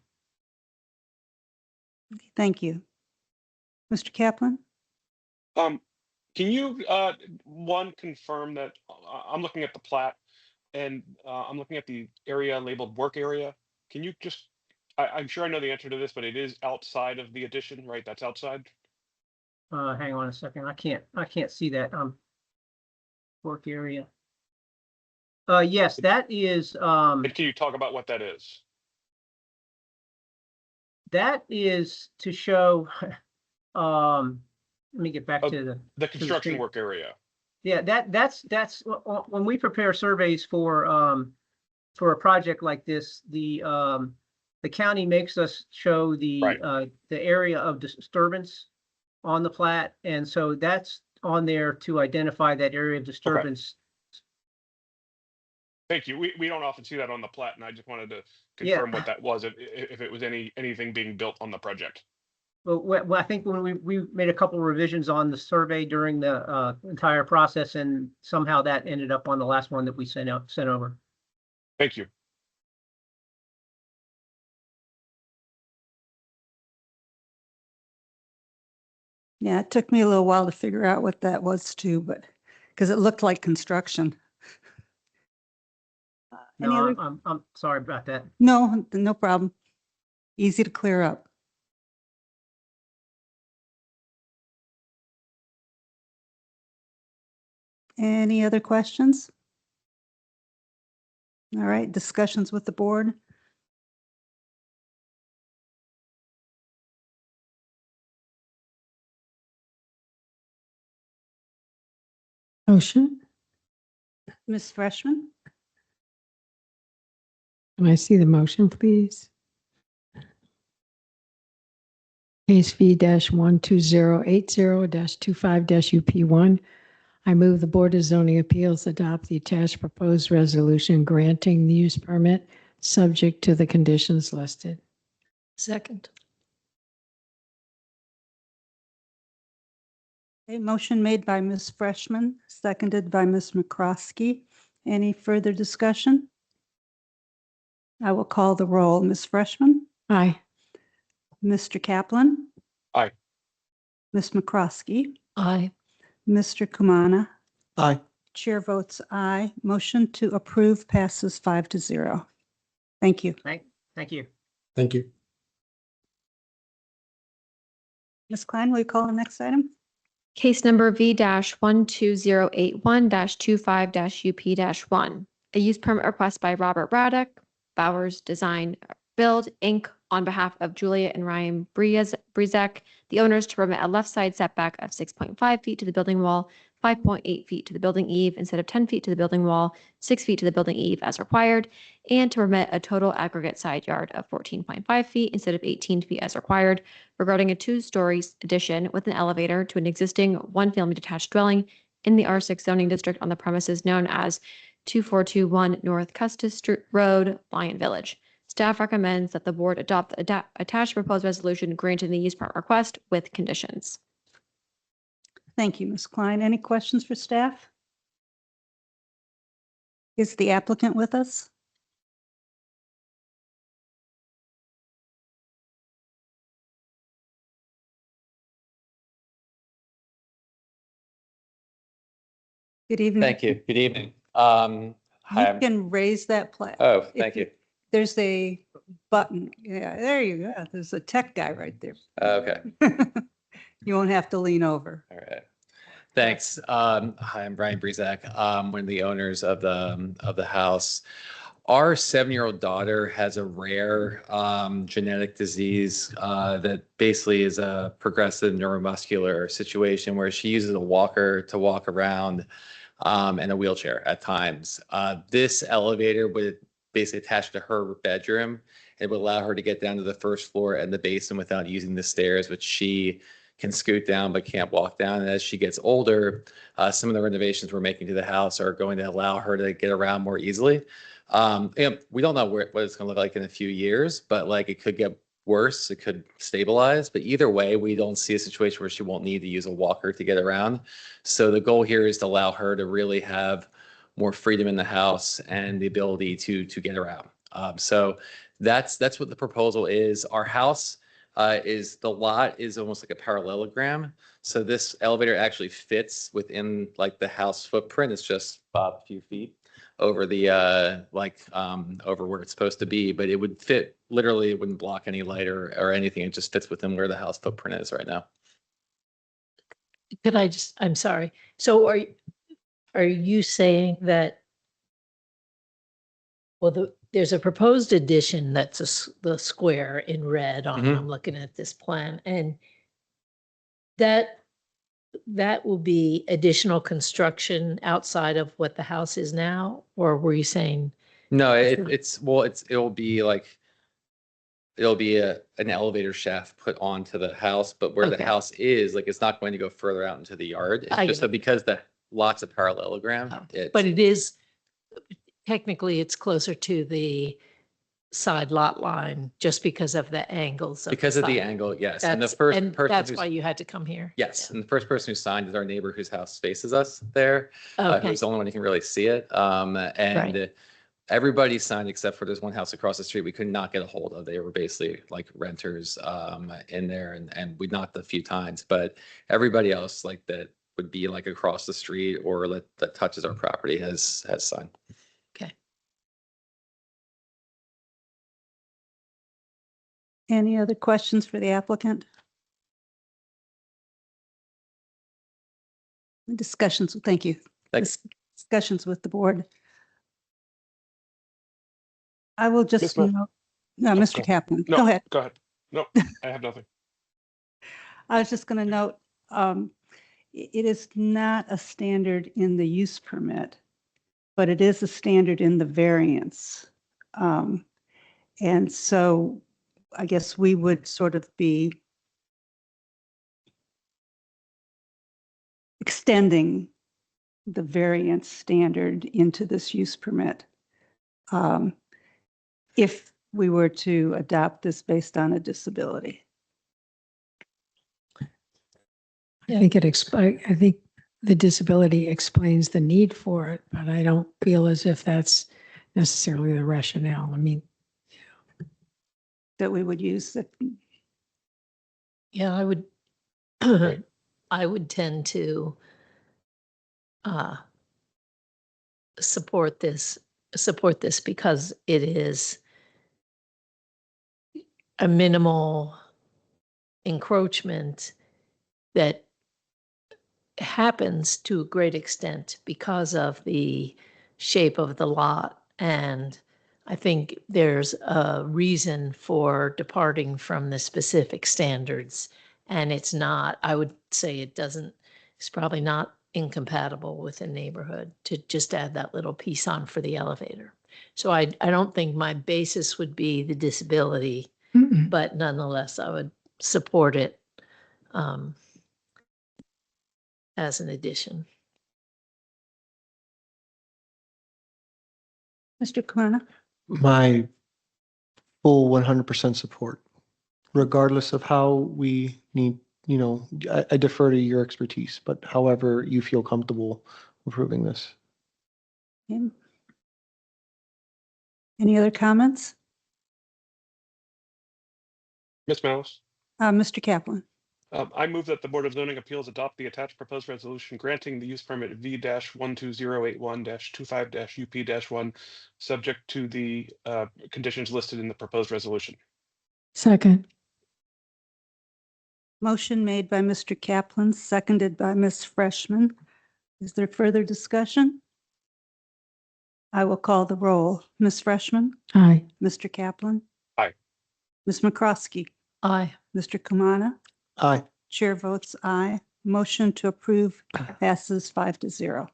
Thank you. Mr. Kaplan? Can you one confirm that I'm looking at the plat and I'm looking at the area labeled work area. Can you just I'm sure I know the answer to this, but it is outside of the addition, right? That's outside. Hang on a second. I can't see that work area. Yes, that is And can you talk about what that is? that is to show let me get back to the construction screen. work area. Yeah, that's when we prepare surveys for a project like this, the county makes us show the area of disturbance on the plat, and so that's on there to identify that area of disturbance. Thank you. We don't often see that on the plat, and I just wanted to confirm what that was, if it was anything being built on the project. Well, I think when we made a couple of revisions on the survey during the entire process, and somehow that ended up on the last one that we sent over. Thank you. Yeah, it took me a little while to figure out what that was too, but because it looked like construction. Any No, other? I'm sorry about that. No, no problem. Easy to clear up. Any other questions? All right, discussions with the board. Motion? Ms. Freshman? Can I see the motion, please? Case V-12080-25-UP1. I move the Board of Zoning Appeals adopt the attached proposed resolution granting the use permit subject to the conditions listed. Second. A motion made by Ms. Freshman, seconded by Ms. McCroskey. Any further discussion? I will call the roll. Ms. Freshman? Aye. Mr. Kaplan? Aye. Ms. McCroskey? Aye. Mr. Kumana? Aye. Chair votes aye. Motion to approve passes 5-0. Thank you. Thank you. Thank you. Ms. Klein, will you call the next item? Case number V-12081-25-UP-1. A use permit request by Robert Braddock, Bowers Design Build, Inc., on behalf of Julia and Ryan Brezek, the owners, to permit a left side setback of 6.5 feet to the building wall, 5.8 feet to the building eave instead of 10 feet to the building wall, 6 feet to the building eave as required, and to permit a total aggregate side yard of 14.5 feet instead of 18 feet as required, regarding a 2-story addition with an elevator to an existing one-family detached dwelling in the R6 zoning district on the premises known as 2421 North Custis Road, Lion Village. Staff recommends that the board adopt the attached proposed resolution granting the use permit request with conditions. Thank you, Ms. Klein. Any questions for staff? Is the applicant with us? Good evening. Thank you. Good evening. Hi, You I'm- can raise that Oh, if thank you. There's a button. Yeah, there you go. There's a tech guy right there. Okay, You won't have to lean over. all right. Thanks. Hi, I'm Brian Brezak. One of the owners of the house. Our 7-year-old daughter has a rare genetic disease that basically is a progressive neuromuscular situation where she uses a walker to walk around and a wheelchair at times. This elevator would basically attach to her bedroom. It would allow her to get down to the first floor and the basement without using the stairs, which she can scoot down but can't walk down. And as she gets older, some of the renovations we're making to the house are going to allow her to get around more easily. And we don't know what it's going to look like in a few years, but like it could get worse, it could stabilize. But either way, we don't see a situation where she won't need to use a walker to get around. So the goal here is to allow her to really have more freedom in the house and the ability to get around. So that's what the proposal is. Our house is the lot is almost like a parallelogram. So this elevator actually fits within like the house footprint. It's just a few feet over the over where it's supposed to be, but it would fit literally. It wouldn't block any light or anything. It just fits within where the house footprint is right now. Could I just, I'm sorry. So are you saying that, well, there's a proposed addition that's the square in red on, Mhm. I'm looking at this plan, and that will be additional construction outside of what the house is now? Or were you saying? No, it'll be like it'll be an elevator shaft put onto the house, but where the Okay. house is, like it's not going to go further out into the yard. It's I just get that because the lots of parallelogram. But it is, technically, it's closer to the side lot line just because of the angles. Because of the side. angle, yes. And the That's, first and person that's who's why you had to come here? yes, and the first person who signed is our neighbor whose house faces us there. Okay. Who's the only one who can really see it. And Right. everybody signed except for there's one house across the street we could not get a hold of. They were basically like renters in there, and we knocked a few times, but everybody else like that would be like across the street or that touches our property has signed. Okay. Any other questions for the applicant? Discussions, thank you. Thanks. Discussions with the board. I will just, Miss Ma- no, Oh, Mr. go- Kaplan, No, go ahead. Go ahead. No, I have nothing. I was just going to note, it is not a standard in the use permit, but it is a standard in the variance. And so I guess we would sort of be extending the variance standard into this use permit. If we were to adopt this based on a disability. I think I think the disability explains the need for it, but I don't feel as if that's necessarily the rationale. I mean, That we would use that. Yeah, I would tend to support this because it is a minimal encroachment that happens to a great extent because of the shape of the lot. And I think there's a reason for departing from the specific standards. And it's not, I would say it's probably not incompatible with a neighborhood to just add that little piece on for the elevator. So I don't think my basis would be the disability, but nonetheless, I would support it as an addition. Mr. Kamana? My full 100% support, regardless of how we need, I defer to your expertise, but however you feel comfortable approving this. Any other comments? Miss Malice? Mr. Kaplan? I move that the Board of Zoning Appeals adopt the attached proposed resolution granting the use permit V-12081-25-UP-1, subject to the conditions listed in the proposed resolution. Second. Motion made by Mr. Kaplan, seconded by Ms. Freshman. Is there further discussion? I will call the roll. Ms. Freshman, Aye. Mr. Kaplan. Aye. Ms. McCroskey, Aye. Mr. Kumana. Aye. Chair votes aye. Motion to approve passes 5-0.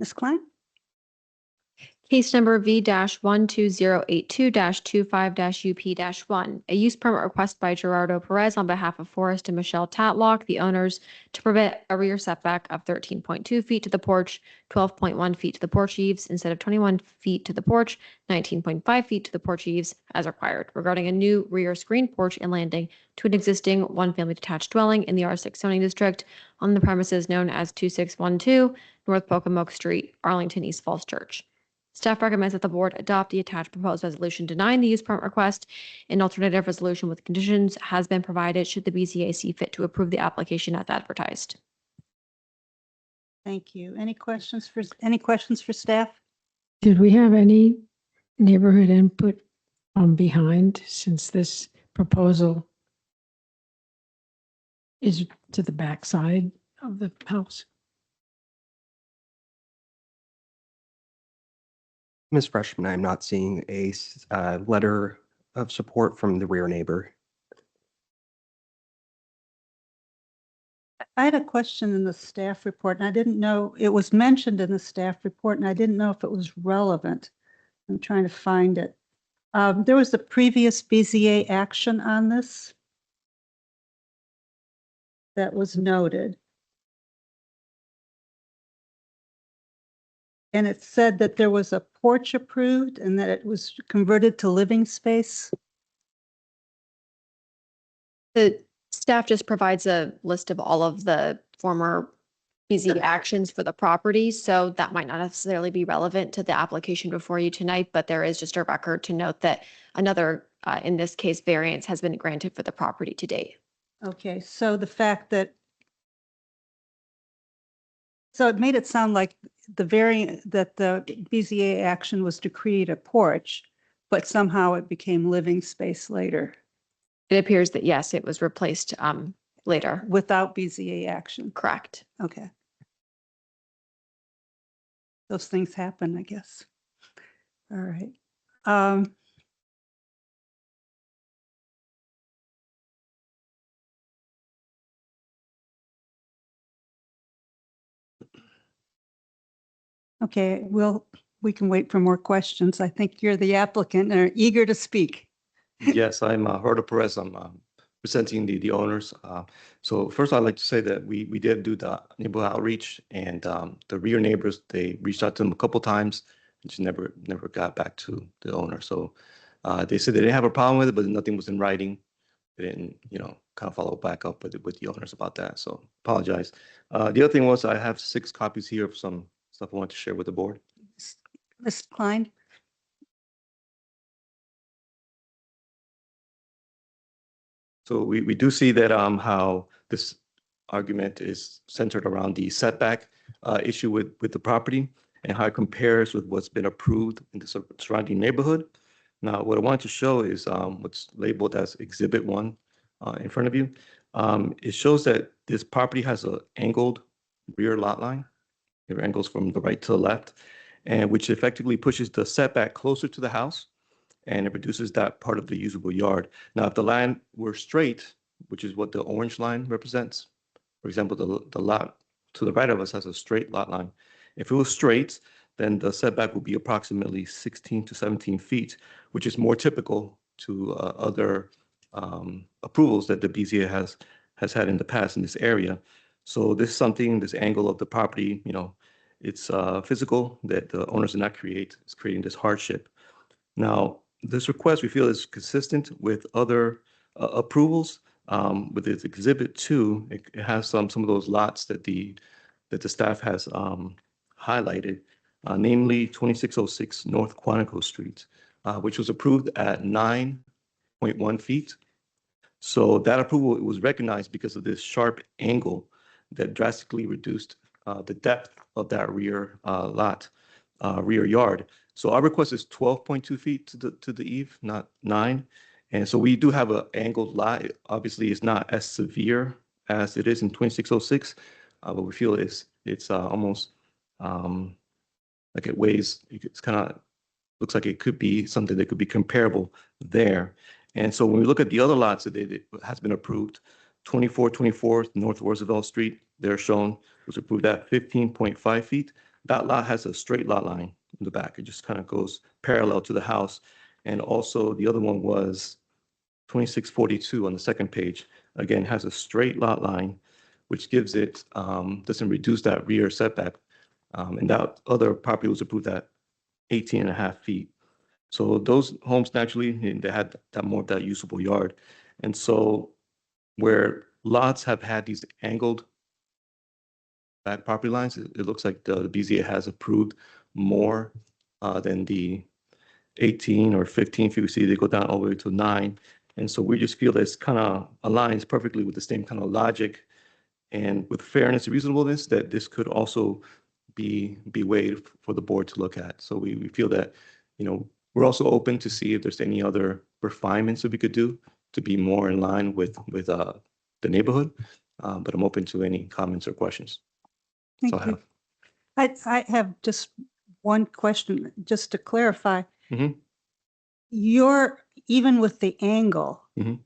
Ms. Klein? Case number V-12082-25-UP-1, a use permit request by Gerardo Perez on behalf of Forrest and Michelle Tatlock, the owners, to permit a rear setback of 13.2 feet to the porch, 12.1 feet to the porch eaves, instead of 21 feet to the porch, 19.5 feet to the porch eaves, as required, regarding a new rear screen porch and landing to an existing one-family detached dwelling in the R6 zoning district on the premises known as 2612 North Pocomoke Street, Arlington, East Falls Church. Staff recommends that the board adopt the attached proposed resolution denying the use permit request. An alternative resolution with conditions has been provided should the BZA see fit to approve the application as advertised. Thank you. Any questions for staff? Did we have any neighborhood input on behind since this proposal is to the backside of the house? Ms. Freshman, I'm not seeing a letter of support from the rear neighbor. I had a question in the staff report, and I didn't know, it was mentioned in the staff report, and I didn't know if it was relevant. I'm trying to find it. There was a previous BZA action on this that was noted. And it said that there was a porch approved and that it was converted to living space. The staff just provides a list of all of the former BZ actions for the property, so that might not necessarily be relevant to the application before you tonight, but there is just a record to note that another, in this case, variance has been granted for the property to date. Okay, so the fact that, so it made it sound like the BZA action was to create a porch, but somehow it became living space later It appears that, yes, it was replaced later. without BZA action. Correct. Okay. Those things happen, I guess. All right. Okay, we can wait for more questions. I think you're the applicant and are eager to speak. Yes, I'm Gerardo Perez. I'm presenting the owners. So first, I'd like to say that we did do the neighborhood outreach, and the rear neighbors, they reached out to them a couple times and just never got back to the owner. So they said they didn't have a problem with it, but nothing was in writing. They didn't, kind of follow back up with the owners about that. So apologize. The other thing was I have 6 copies here of some stuff I want to share with the board. Ms. Klein? So we do see that how this argument is centered around the setback issue with the property and how it compares with what's been approved in the surrounding neighborhood. Now, what I want to show is what's labeled as Exhibit 1 in front of you. It shows that this property has an angled rear lot line. It angles from the right to the left, and which effectively pushes the setback closer to the house, and it reduces that part of the usable yard. Now, if the line were straight, which is what the orange line represents, for example, the lot to the right of us has a straight lot line. If it was straight, then the setback would be approximately 16 to 17 feet, which is more typical to other approvals that the BZA has had in the past in this area. So this is something, this angle of the property, it's physical that the owners did not create. It's creating this hardship. Now, this request we feel is consistent with other approvals. With its Exhibit 2, it has some of those lots that the staff has highlighted, namely 2606 North Quantico Street, which was approved at 9.1 feet. So that approval was recognized because of this sharp angle that drastically reduced the depth of that rear rear yard. So our request is 12.2 feet to the eave, not 9. And so we do have an angled lot. Obviously, it's not as severe as it is in 2606, but we feel it's almost like it weighs. It's kind of looks like it could be something that could be comparable there. And so when we look at the other lots that it has been approved, 2424 North Roosevelt Street, they're shown, was approved at 15.5 feet. That lot has a straight lot line in the back. It just kind of goes parallel to the house. And also the other one was 2642 on the second page, again, has a straight lot line, which gives it, doesn't reduce that rear setback. And that other property was approved at 18.5 feet. So those homes naturally, they had that more of that usable yard. And so where lots have had these angled back property lines, it looks like the BZA has approved more than the 18 or 15 feet. We see they go down all the way to 9. And so we just feel this kind of aligns perfectly with the same kind of logic and with fairness and reasonableness that this could also be weighed for the board to look at. So we feel that, you know, we're also open to see if there's any other refinements that we could do to be more in line with the neighborhood. But I'm open to any comments or questions. Thank you. I have just one question, just to clarify. Mhm. Even with the angle, Mhm.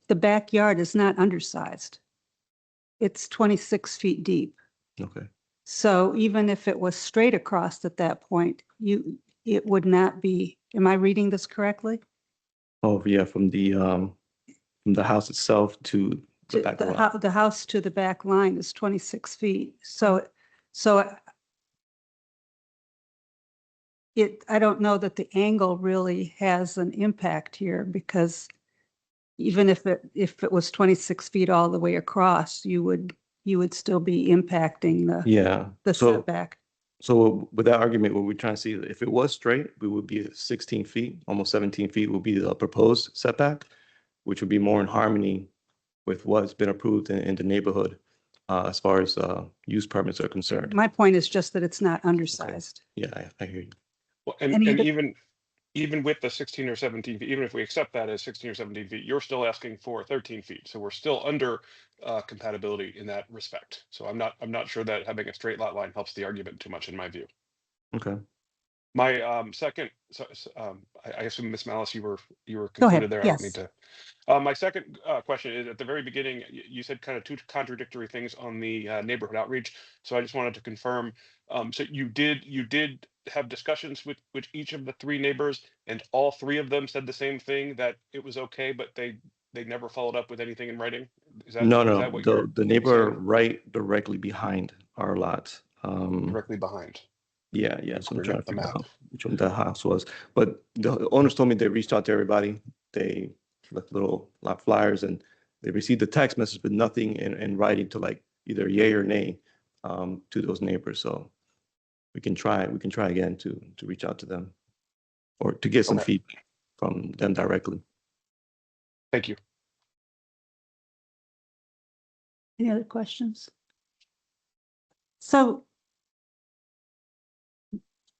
the backyard is not undersized. It's 26 feet deep. Okay. So even if it was straight across at that point, it would not be, am I reading this correctly? Oh, yeah, from the house itself to the back lot. The house to the back line is 26 feet. So I don't know that the angle really has an impact here, because even if it was 26 feet all the way across, you would still be impacting the setback. So with that argument, what we're trying to see, if it was straight, we would be at 16 feet, almost 17 feet would be the proposed setback, which would be more in harmony with what's been approved in the neighborhood as far as use permits are concerned. My point is just that it's not undersized. Okay. Yeah, I hear you. Well, and even with the 16 or 17 feet, even if we accept that as 16 or 17 feet, you're still asking for 13 feet. So we're still under compatibility in that respect. So I'm not sure that having a straight lot line helps the argument too much in my view. Okay. My second, I assume Ms. Malice, you were Go ahead. concluded there. Yes. I don't need to. My second question is, at the very beginning, you said kind of two contradictory things on the neighborhood outreach. So I just wanted to confirm. So you did have discussions with each of the three neighbors, and all three of them said the same thing, that it was okay, but they never followed up with anything in writing. Is that No, what you're the neighbor saying? right directly behind our lot. Directly behind. Yeah. So I'm trying to The figure map. out which one that house was. But the owners told me they reached out to everybody. They left little lot flyers and they received the text message, but nothing in writing to like either yay or nay to those neighbors. So we can try again to reach out to them or to get some Okay. feedback from them directly. Thank you. Any other questions? So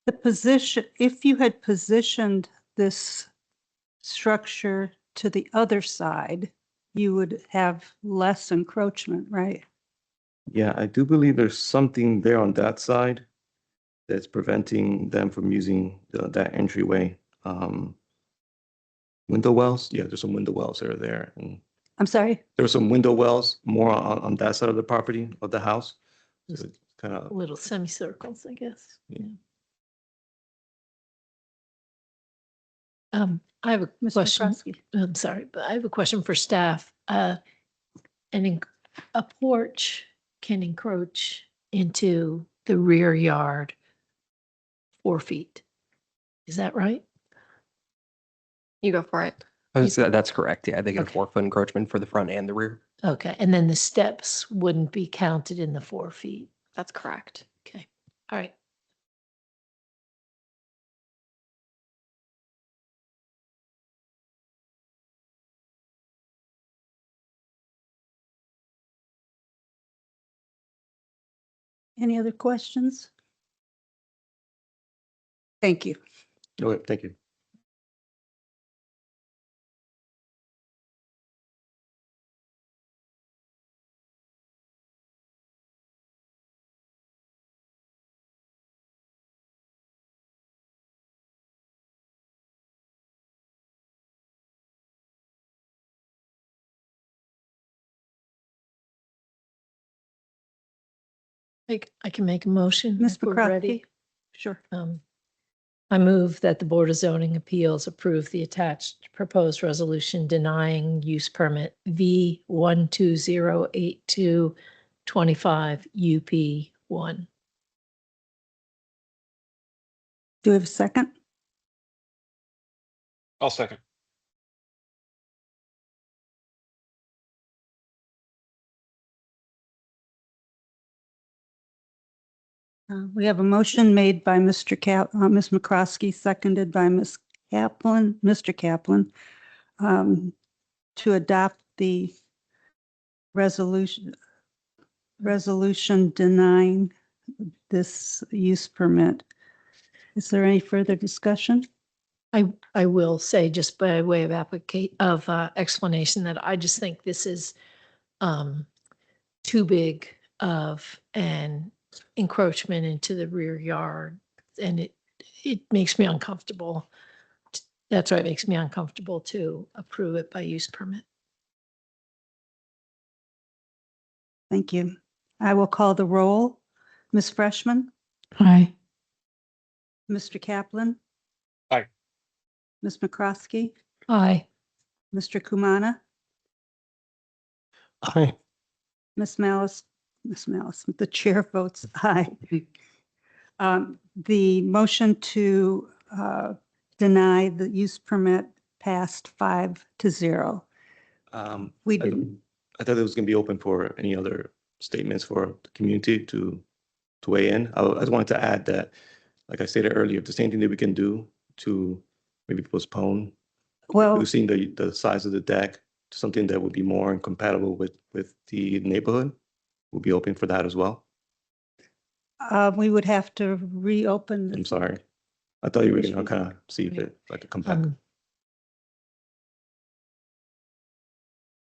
the position, if you had positioned this structure to the other side, you would have less encroachment, right? Yeah, I do believe there's something there on that side that's preventing them from using that entryway. Window wells? Yeah, there's some window wells that are there. And I'm sorry? there were some window wells more on that side of the property of the house. So it's kind of, Little semicircles, I guess. Yeah. I have a Ms. question. McCroskey. I'm sorry, but I have a question for staff. A porch can encroach into the rear yard 4 feet. Is that right? You go for it. That's correct. Yeah, they get Okay. a 4-foot encroachment for the front and the rear. Okay, and then the steps wouldn't be counted in the 4 feet. That's correct. Okay, all right. Any other questions? Thank you. Okay, thank you. I can make a motion. Ms. if we're ready. McCroskey? Sure. I move that the Board of Zoning Appeals approve the attached proposed resolution denying use permit V 1208225 UP1. Do we have a second? I'll second. We have a motion made by Ms. McCroskey, seconded by Ms. Kaplan, Mr. Kaplan, to adopt the resolution denying this use permit. Is there any further discussion? I will say, just by way of explanation, that I just think this is too big of an encroachment into the rear yard, and it makes me uncomfortable. That's why it makes me uncomfortable to approve it by use permit. Thank you. I will call the roll. Ms. Freshman, Aye. Mr. Kaplan. Aye. Ms. McCroskey, Aye. Mr. Kumana, Aye. Ms. Malice, the chair votes aye. The motion to deny the use permit passed 5-0. We didn't. I thought it was going to be open for any other statements for the community to weigh in. I just wanted to add that, like I stated earlier, if there's anything that we can do to maybe postpone Well, reducing the size of the deck to something that would be more compatible with the neighborhood, we'll be open for that as well. we would have to reopen. I'm sorry. I thought you were going to kind of see if I could come back.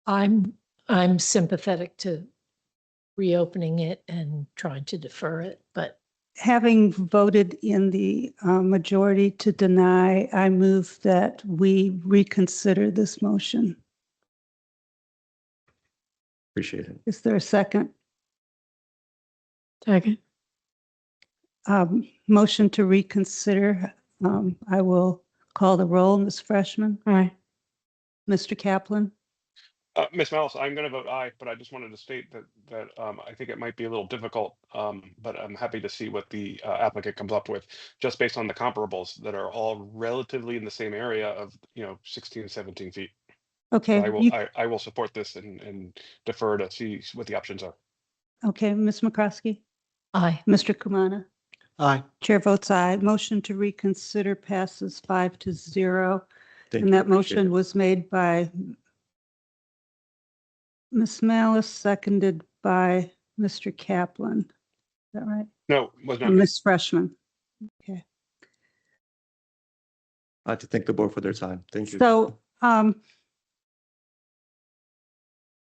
I'm sympathetic to reopening it and trying to defer it, but Having voted in the majority to deny, I move that we reconsider this motion. Appreciate it. Is there a second? Second. Motion to reconsider. I will call the roll. Ms. Freshman, Aye. Mr. Kaplan, Ms. Malice, I'm going to vote aye, but I just wanted to state that I think it might be a little difficult, but I'm happy to see what the applicant comes up with, just based on the comparables that are all relatively in the same area of 16, 17 feet. okay. So I will support this and defer to see what the options are. Okay, Ms. McCroskey, aye. Mr. Kumana, Aye. chair votes aye. Motion to reconsider passes 5-0. Thank And you. that Appreciate motion it. was made by Ms. Malice, seconded by Mr. Kaplan. Is that right? No, was not And me. Ms. Freshman. Okay. I'd like to thank the board for their time. Thank you. So,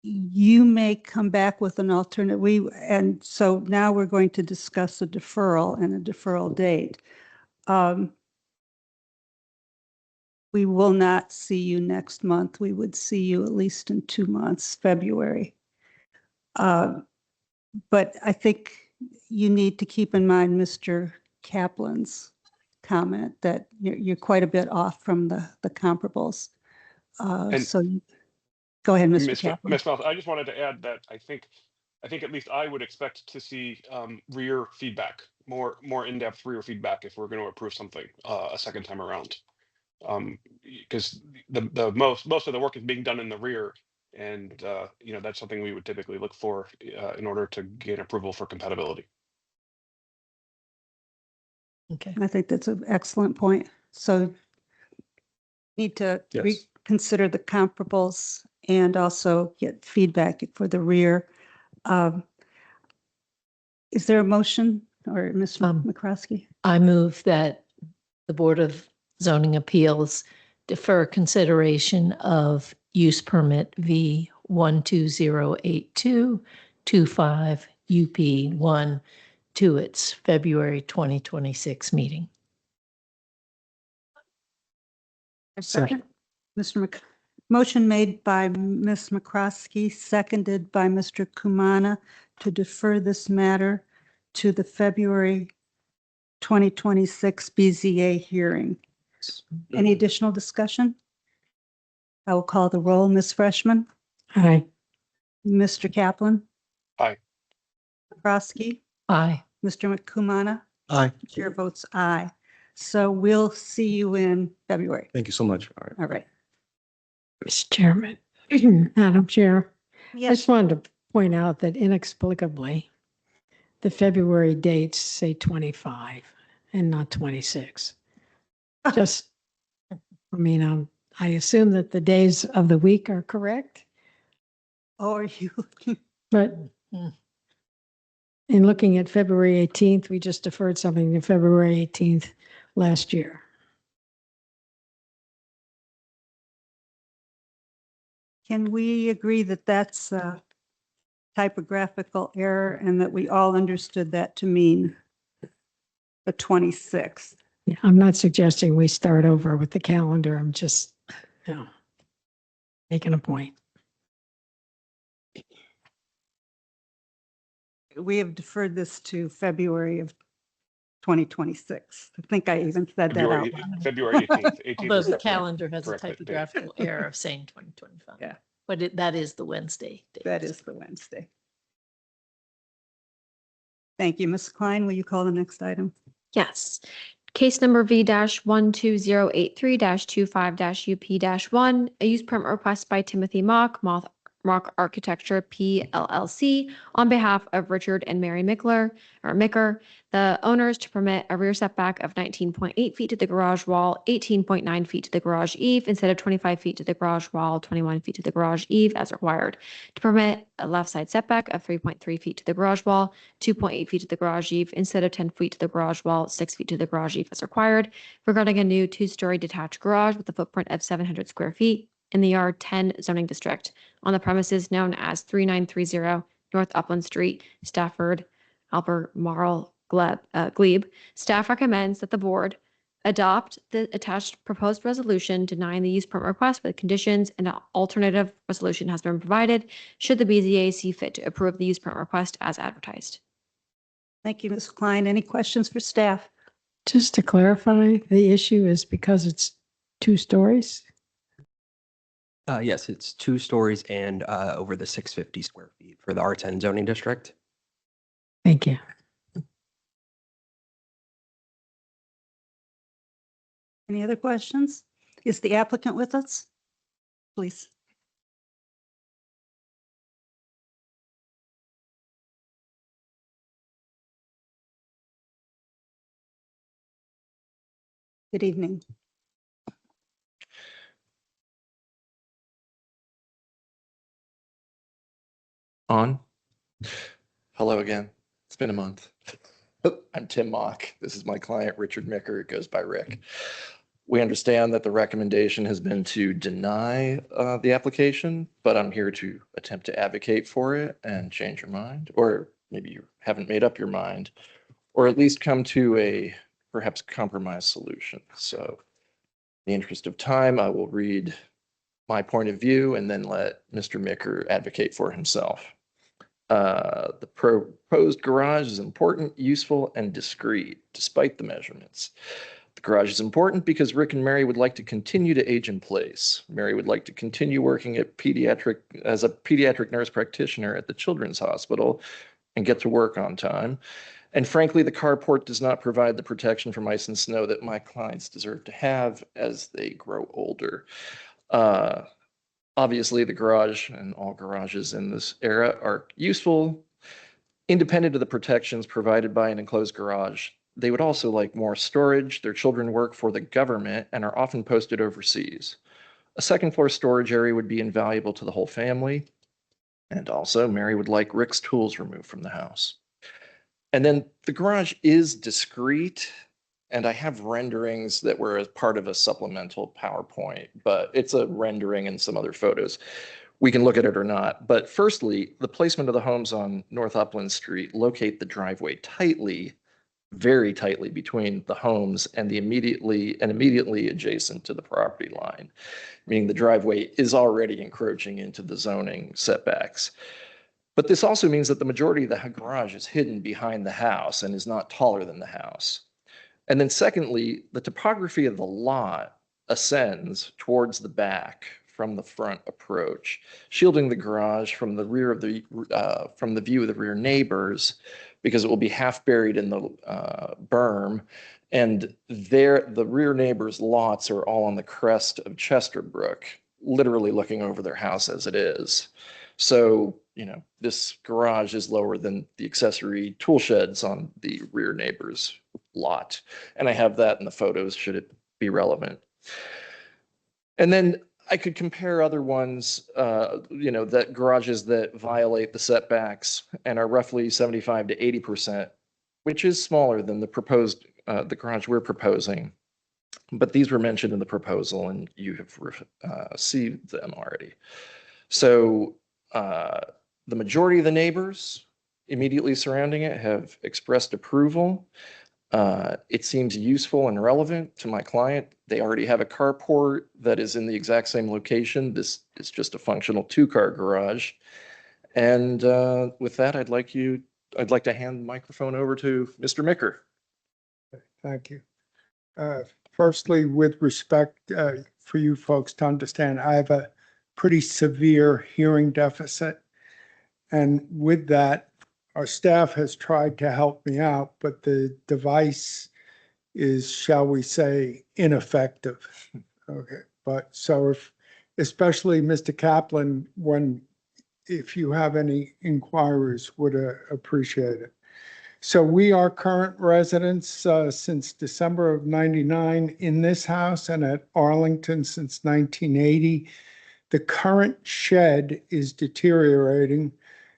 you may come back with an alternate. And so now we're going to discuss a deferral and a deferral date. We will not see you next month. We would see you at least in 2 months, February. But I think you need to keep in mind Mr. Kaplan's comment that you're quite a bit off from the comparables. And- So go ahead, Mr. Ms. Kaplan. Ms. Malice, I just wanted to add that I think at least I would expect to see rear feedback, more in-depth rear feedback if we're going to approve something a second time around. Because the most of the work is being done in the rear, and that's something we would typically look for in order to gain approval for compatibility. Okay. I think that's an excellent point. So need to Yes. reconsider the comparables and also get feedback for the rear. Is there a motion or Ms. Um, McCroskey? I move that the Board of Zoning Appeals defer consideration of use permit V 1208225 UP1 to its February 2026 meeting. A second. Motion made by Ms. McCroskey, seconded by Mr. Kumana to defer this matter to the February 2026 BZA hearing. Any additional discussion? I will call the roll. Ms. Freshman, Aye. Mr. Kaplan, Aye. McCroskey, Aye. Mr. Kumana. Aye. Chair votes aye. So we'll see you in February. Thank you so much. All right. All right. Mr. Chairman, Madam Chair, I Yes, just wanted to point out that inexplicably, the February dates say 25 and not 26. Just, I mean, I assume that the days of the week are correct, or you, but in looking at February 18th, we just deferred something to February 18th last year. can we agree that that's a typographical error and that we all understood that to mean the 26th? Yeah, I'm not suggesting we start over with the calendar. I'm just, you know, making a point. We have deferred this to February of 2026. I think I even said that out loud. February 18th. 18th Although is the the calendar has a correct date. typographical error of saying 2025. Yeah. But that is the Wednesday date. That is the Wednesday. Thank you. Ms. Klein, will you call the next item? Yes. Case number V-12083-25-UP-1, a use permit request by Timothy Mock Architecture PLLC on behalf of Richard and Mary Micker, the owners, to permit a rear setback of 19.8 feet to the garage wall, 18.9 feet to the garage eave, instead of 25 feet to the garage wall, 21 feet to the garage eave as required. To permit a left side setback of 3.3 feet to the garage wall, 2.8 feet to the garage eave, instead of 10 feet to the garage wall, 6 feet to the garage eave as required, regarding a new two-story detached garage with a footprint of 700 square feet in the R10 zoning district on the premises known as 3930 North Upland Street, Stafford, Albemarle, Glebe. Staff recommends that the board adopt the attached proposed resolution denying the use permit request with conditions, and an alternative resolution has been provided should the BZA see fit to approve the use permit request as advertised. Thank you, Ms. Klein. Any questions for staff? Just to clarify, the issue is because it's 2 stories? Yes, it's 2 stories and over the 650 square feet for the R10 zoning district. Thank you. Any other questions? Is the applicant with us? Please. Good evening. On. Hello again. It's been a month. I'm Tim Mock. This is my client, Richard Micker. It goes by Rick. We understand that the recommendation has been to deny the application, but I'm here to attempt to advocate for it and change your mind, or maybe you haven't made up your mind, or at least come to a perhaps compromise solution. So in the interest of time, I will read my point of view and then let Mr. Micker advocate for himself. The proposed garage is important, useful, and discreet, despite the measurements. The garage is important because Rick and Mary would like to continue to age in place. Mary would like to continue working as a pediatric nurse practitioner at the Children's Hospital and get to work on time. And frankly, the carport does not provide the protection from ice and snow that my clients deserve to have as they grow older. Obviously, the garage and all garages in this era are useful, independent of the protections provided by an enclosed garage. They would also like more storage. Their children work for the government and are often posted overseas. A second floor storage area would be invaluable to the whole family. And also, Mary would like Rick's tools removed from the house. And then the garage is discrete, and I have renderings that were as part of a supplemental PowerPoint, but it's a rendering and some other photos. We can look at it or not. But firstly, the placement of the homes on North Upland Street locate the driveway tightly, very tightly between the homes and immediately adjacent to the property line, meaning the driveway is already encroaching into the zoning setbacks. But this also means that the majority of the garage is hidden behind the house and is not taller than the house. And then secondly, the topography of the lot ascends towards the back from the front approach, shielding the garage from the rear of from the view of the rear neighbors, because it will be half buried in the berm. And the rear neighbors' lots are all on the crest of Chesterbrook, literally looking over their house as it is. So, this garage is lower than the accessory tool sheds on the rear neighbor's lot. And I have that in the photos, should it be relevant. And then I could compare other ones, that garages that violate the setbacks and are roughly 75 to 80%, which is smaller than the garage we're proposing. But these were mentioned in the proposal and you have received them already. So the majority of the neighbors immediately surrounding it have expressed approval. It seems useful and relevant to my client. They already have a carport that is in the exact same location. This is just a functional 2-car garage. And with that, I'd like to hand the microphone over to Mr. Micker. Thank you. Firstly, with respect for you folks to understand, I have a pretty severe hearing deficit. And with that, our staff has tried to help me out, but the device is, shall we say, ineffective. Okay, but so especially Mr. Kaplan, if you have any inquiries, would appreciate it. So we are current residents since December of '99 in this house and at Arlington since 1980. The current shed is deteriorating.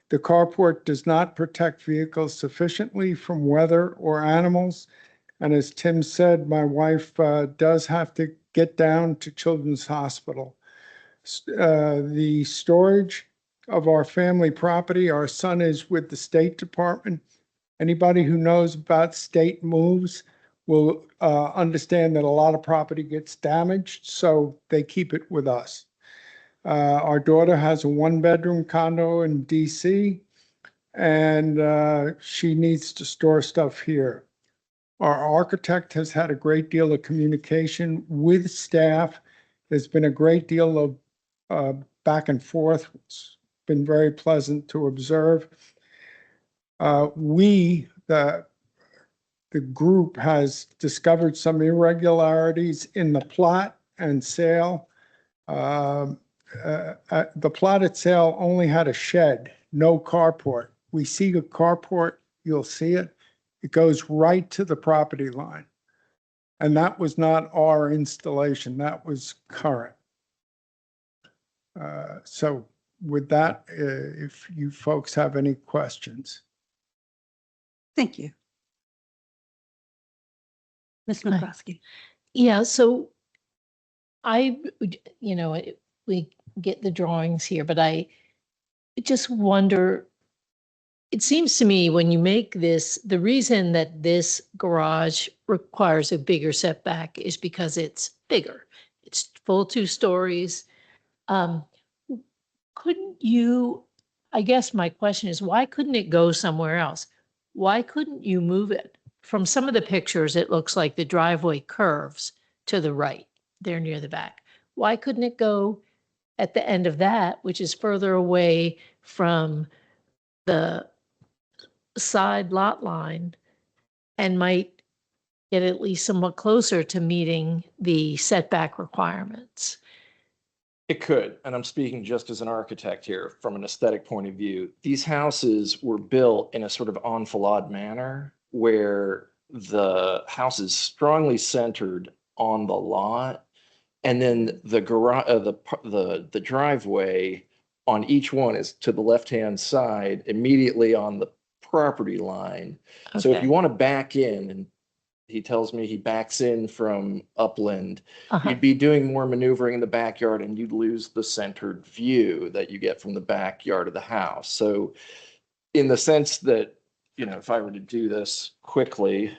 The carport does not protect vehicles sufficiently from weather or animals. And as Tim said, my wife does have to get down to Children's Hospital. The storage of our family property, our son is with the State Department. Anybody who knows about state moves will understand that a lot of property gets damaged, so they keep it with us. Our daughter has a 1-bedroom condo in DC, and she needs to store stuff here. Our architect has had a great deal of communication with staff. There's been a great deal of back and forth. It's been very pleasant to observe. The group has discovered some irregularities in the plot and sale. The plot at sale only had a shed, no carport. We see a carport, you'll see it. It goes right to the property line. And that was not our installation, that was current. So with that, if you folks have any questions. Thank you. Ms. McCroskey. Yeah, so we get the drawings here, but I just wonder, it seems to me when you make this, the reason that this garage requires a bigger setback is because it's bigger. It's full 2 stories. Couldn't you, I guess my question is, why couldn't it go somewhere else? Why couldn't you move it? From some of the pictures, it looks like the driveway curves to the right, there near the back. Why couldn't it go at the end of that, which is further away from the side lot line and might get at least somewhat closer to meeting the setback requirements? It could, and I'm speaking just as an architect here from an aesthetic point of view. These houses were built in a sort of enfilade manner where the house is strongly centered on the lot, and then the garage, the driveway on each one is to the left-hand side, immediately on the property line. So if Okay. you want to back in, and he tells me he backs in from upland, Uh-huh. you'd be doing more maneuvering in the backyard and you'd lose the centered view that you get from the backyard of the house. So in the sense that, you know, if I were to do this quickly,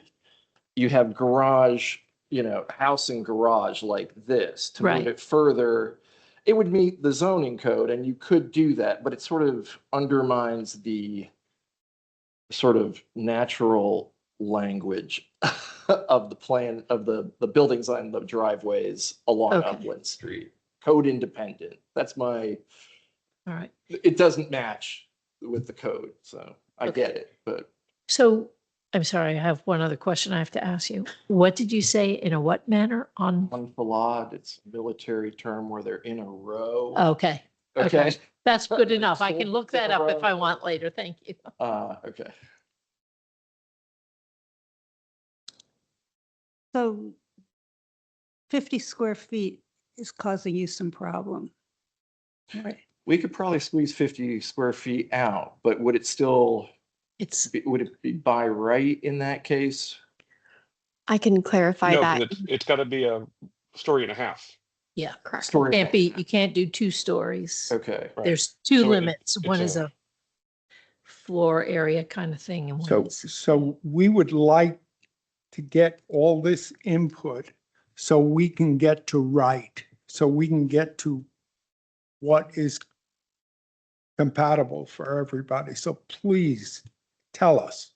you have garage, you know, house and garage like this. To Right. move it further, it would meet the zoning code and you could do that, but it sort of undermines the sort of natural language of the plan of the buildings and the driveways along Okay. Upland Street. Code independent. That's my, All right. it doesn't match with the code, so I Okay. get it, but So I'm sorry, I have one other question I have to ask you. What did you say in a what manner on? enfilade, it's a military term where they're in a row. Okay. Okay. That's good enough. I can look that up if I row. want later. Thank you. Okay. So 50 square feet is causing you some problem. Right. We could probably squeeze 50 square feet out, but would it still, would it be by right in that case? I can clarify No, that. because it's got to be a story and a half. Yeah. Correct. Story. Can't be, you can't do 2 stories. Okay. Right. There's 2 So limits. it's One is a floor area kind of thing and one is. So we would like to get all this input so we can get to right, so we can get to what is compatible for everybody. So please tell us.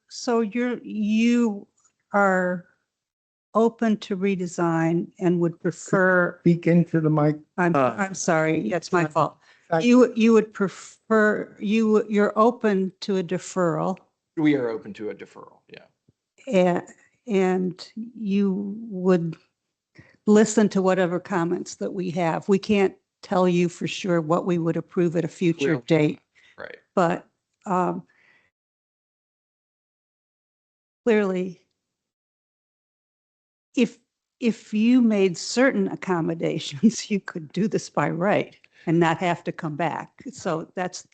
So you are open to redesign and would prefer, Speak into the mic. I'm sorry, it's my fault. Thank You would prefer, you're open to a deferral We are open to a deferral, yeah. and you would listen to whatever comments that we have. We can't tell you for sure what we would approve at a future Well, date, Right. but clearly, if you made certain accommodations, you could do this by right and not have to come back. So that's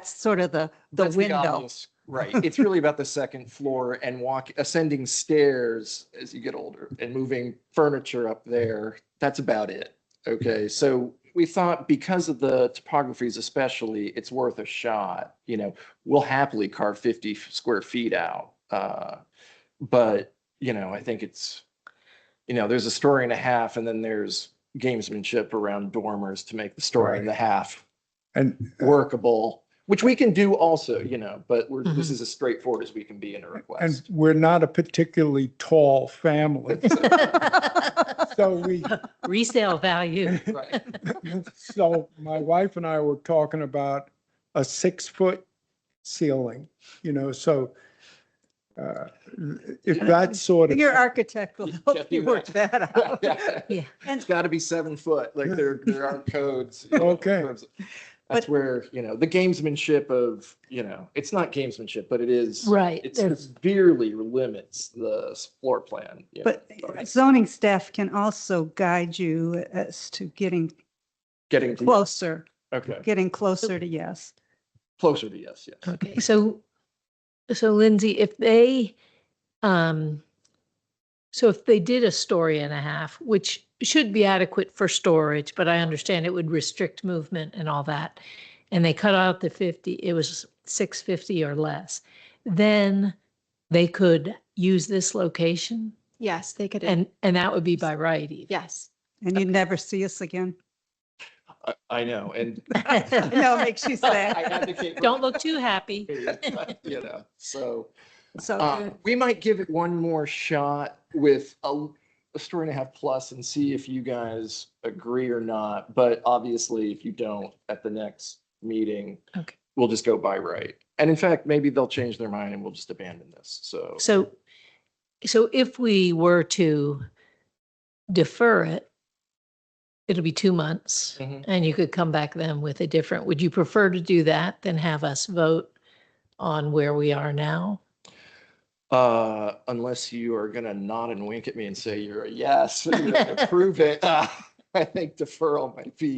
sort of the That's window. obvious, right. It's really about the second floor and ascending stairs as you get older and moving furniture up there. That's about it. Okay, so we thought because of the topographies especially, it's worth a shot. You know, we'll happily carve 50 square feet out. But, you know, I think it's, you know, there's a story and a half and then there's gamesmanship around dormers to make the story and a half And workable, which we can do also, you know, but Mm-hmm. this is as straightforward as we can be in a and request. we're not a particularly tall family. So we, Resale value. Right. so my wife and I were talking about a 6-foot ceiling, you know, so if that's sort of, Your architect will Can't help do you work that out. Yeah. It's got to be 7 foot, like there are codes. You know, Okay. That's where, you know, the gamesmanship of, you know, it's not gamesmanship, but it is. Right, It there's- severely limits the floor plan. you know, But zoning staff can also guide you as to getting Getting to, closer, okay, getting closer to yes. closer to yes, yes. Okay, so Lindsay, if they, so if they did a story and a half, which should be adequate for storage, but I understand it would restrict movement and all that, and they cut out the 50, it was 650 or less, then they could use this location Yes, they could. and that would be by right even. Yes. And you'd never see us again. I know, and No, it makes you I sad. advocate. Don't look too happy. You know, so. So We might give it one more shot with a story and a half plus and see if you guys agree or not. But obviously, if you don't at the next meeting, Okay. we'll just go by right. And in fact, maybe they'll change their mind and we'll just abandon this. So So if we were to defer it, it'll be 2 months Mhm. and you could come back then with a different, would you prefer to do that than have us vote on where we are now? Unless you are gonna nod and wink at me and say you're a yes, you're gonna approve it, I think deferral might be,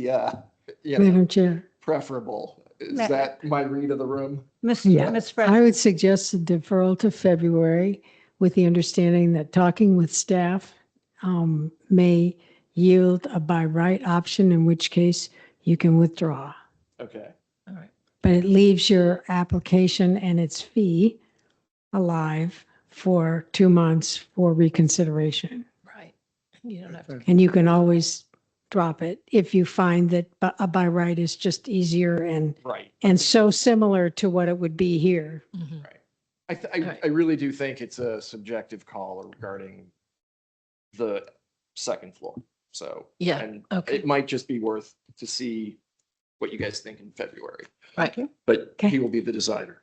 you know, Madam Chair, preferable. Is that my read of the room? Miss I Fred, would suggest a deferral to February with the understanding that talking with staff may yield a by right option, in which case you can withdraw. Okay. All right. But it leaves your application and its fee alive for 2 months for reconsideration. Right. You don't have to. And you can always drop it if you find that a by right is just easier Right. and so similar to what it would be here. Mhm. Right. I really do think it's a subjective call regarding the second floor. So. Yeah, And okay. it might just be worth to see what you guys think in February, Right. but Okay. he will be the decider.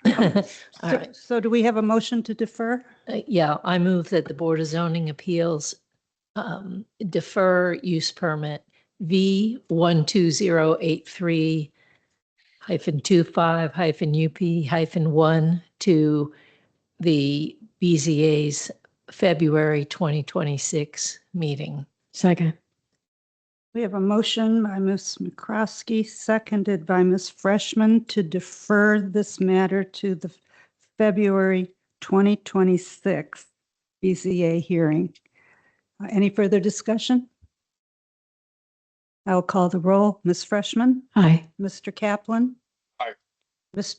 All right. so do we have a motion to defer? Yeah, I move that the Board of Zoning Appeals defer use permit V 12083-25-UP-1 to the BZA's February 2026 meeting. Second. We have a motion by Ms. McCroskey, seconded by Ms. Freshman to defer this matter to the February 2026 BZA hearing. Any further discussion? I'll call the roll. Ms. Freshman? Aye. Mr. Kaplan? Aye. Ms.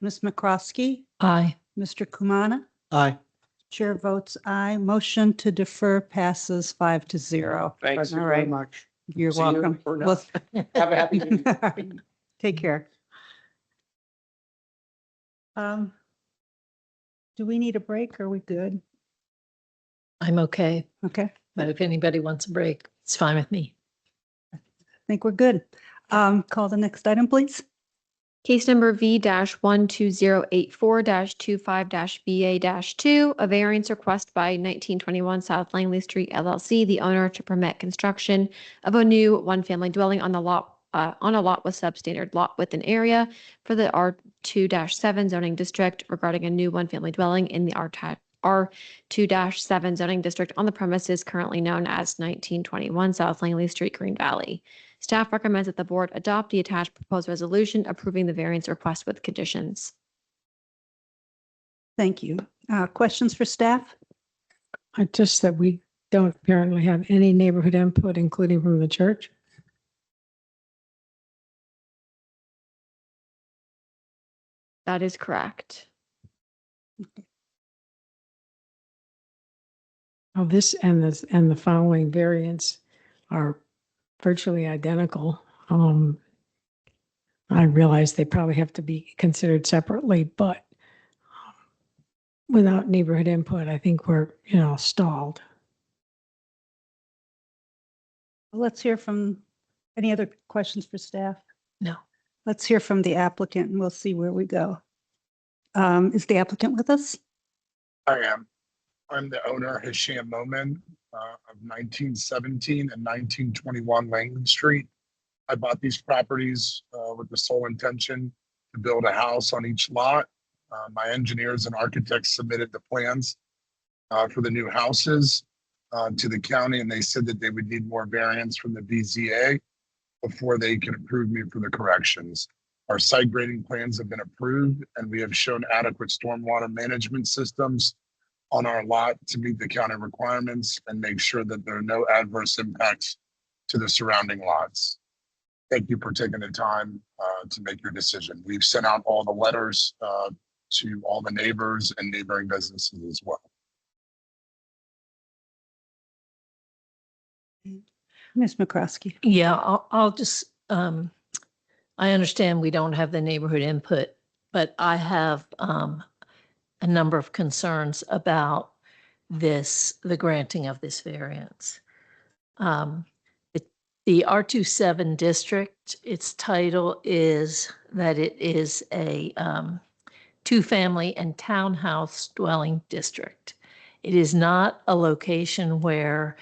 McCroskey? Aye. Mr. Kumana? Aye. Chair votes aye. Motion to defer passes 5-0. Thanks. All right. much. You're See you welcome. or Well, not. Have a happy New Year. Take care. Do we need a break? Are we good? I'm okay, Okay, but if anybody wants a break, it's fine with me. I think we're good. Call the next item, please. Case number V-12084-25-BA-2, a variance request by 1921 South Langley Street LLC, the owner to permit construction of a new one-family dwelling on the lot, on a lot with substandard lot width and area for the R2-7 zoning district regarding a new one-family dwelling in the R2-7 zoning district on the premises currently known as 1921 South Langley Street, Green Valley. Staff recommends that the board adopt the attached proposed resolution approving the variance request with conditions. Thank you. Questions for staff? Just that we don't apparently have any neighborhood input, including from the church. That is correct. Oh, this and the following variants are virtually identical. I realize they probably have to be considered separately, but without neighborhood input, I think we're, stalled. Let's hear from, any other questions for staff? No. Let's hear from the applicant and we'll see where we go. Is the applicant with us? I am. I'm the owner, Hisham Momin, of 1917 and 1921 Langley Street. I bought these properties with the sole intention to build a house on each lot. My engineers and architects submitted the plans for the new houses to the county, and they said that they would need more variance from the BZA before they can approve me for the corrections. Our site grading plans have been approved, and we have shown adequate stormwater management systems on our lot to meet the county requirements and make sure that there are no adverse impacts to the surrounding lots. Thank you for taking the time to make your decision. We've sent out all the letters to all the neighbors and neighboring businesses as well. Ms. McCroskey. Yeah, I'll just, I understand we don't have the neighborhood input, but I have a number of concerns about the granting of this variance. The R27 district, its title is that it is a two-family and townhouse dwelling district. It is not a location where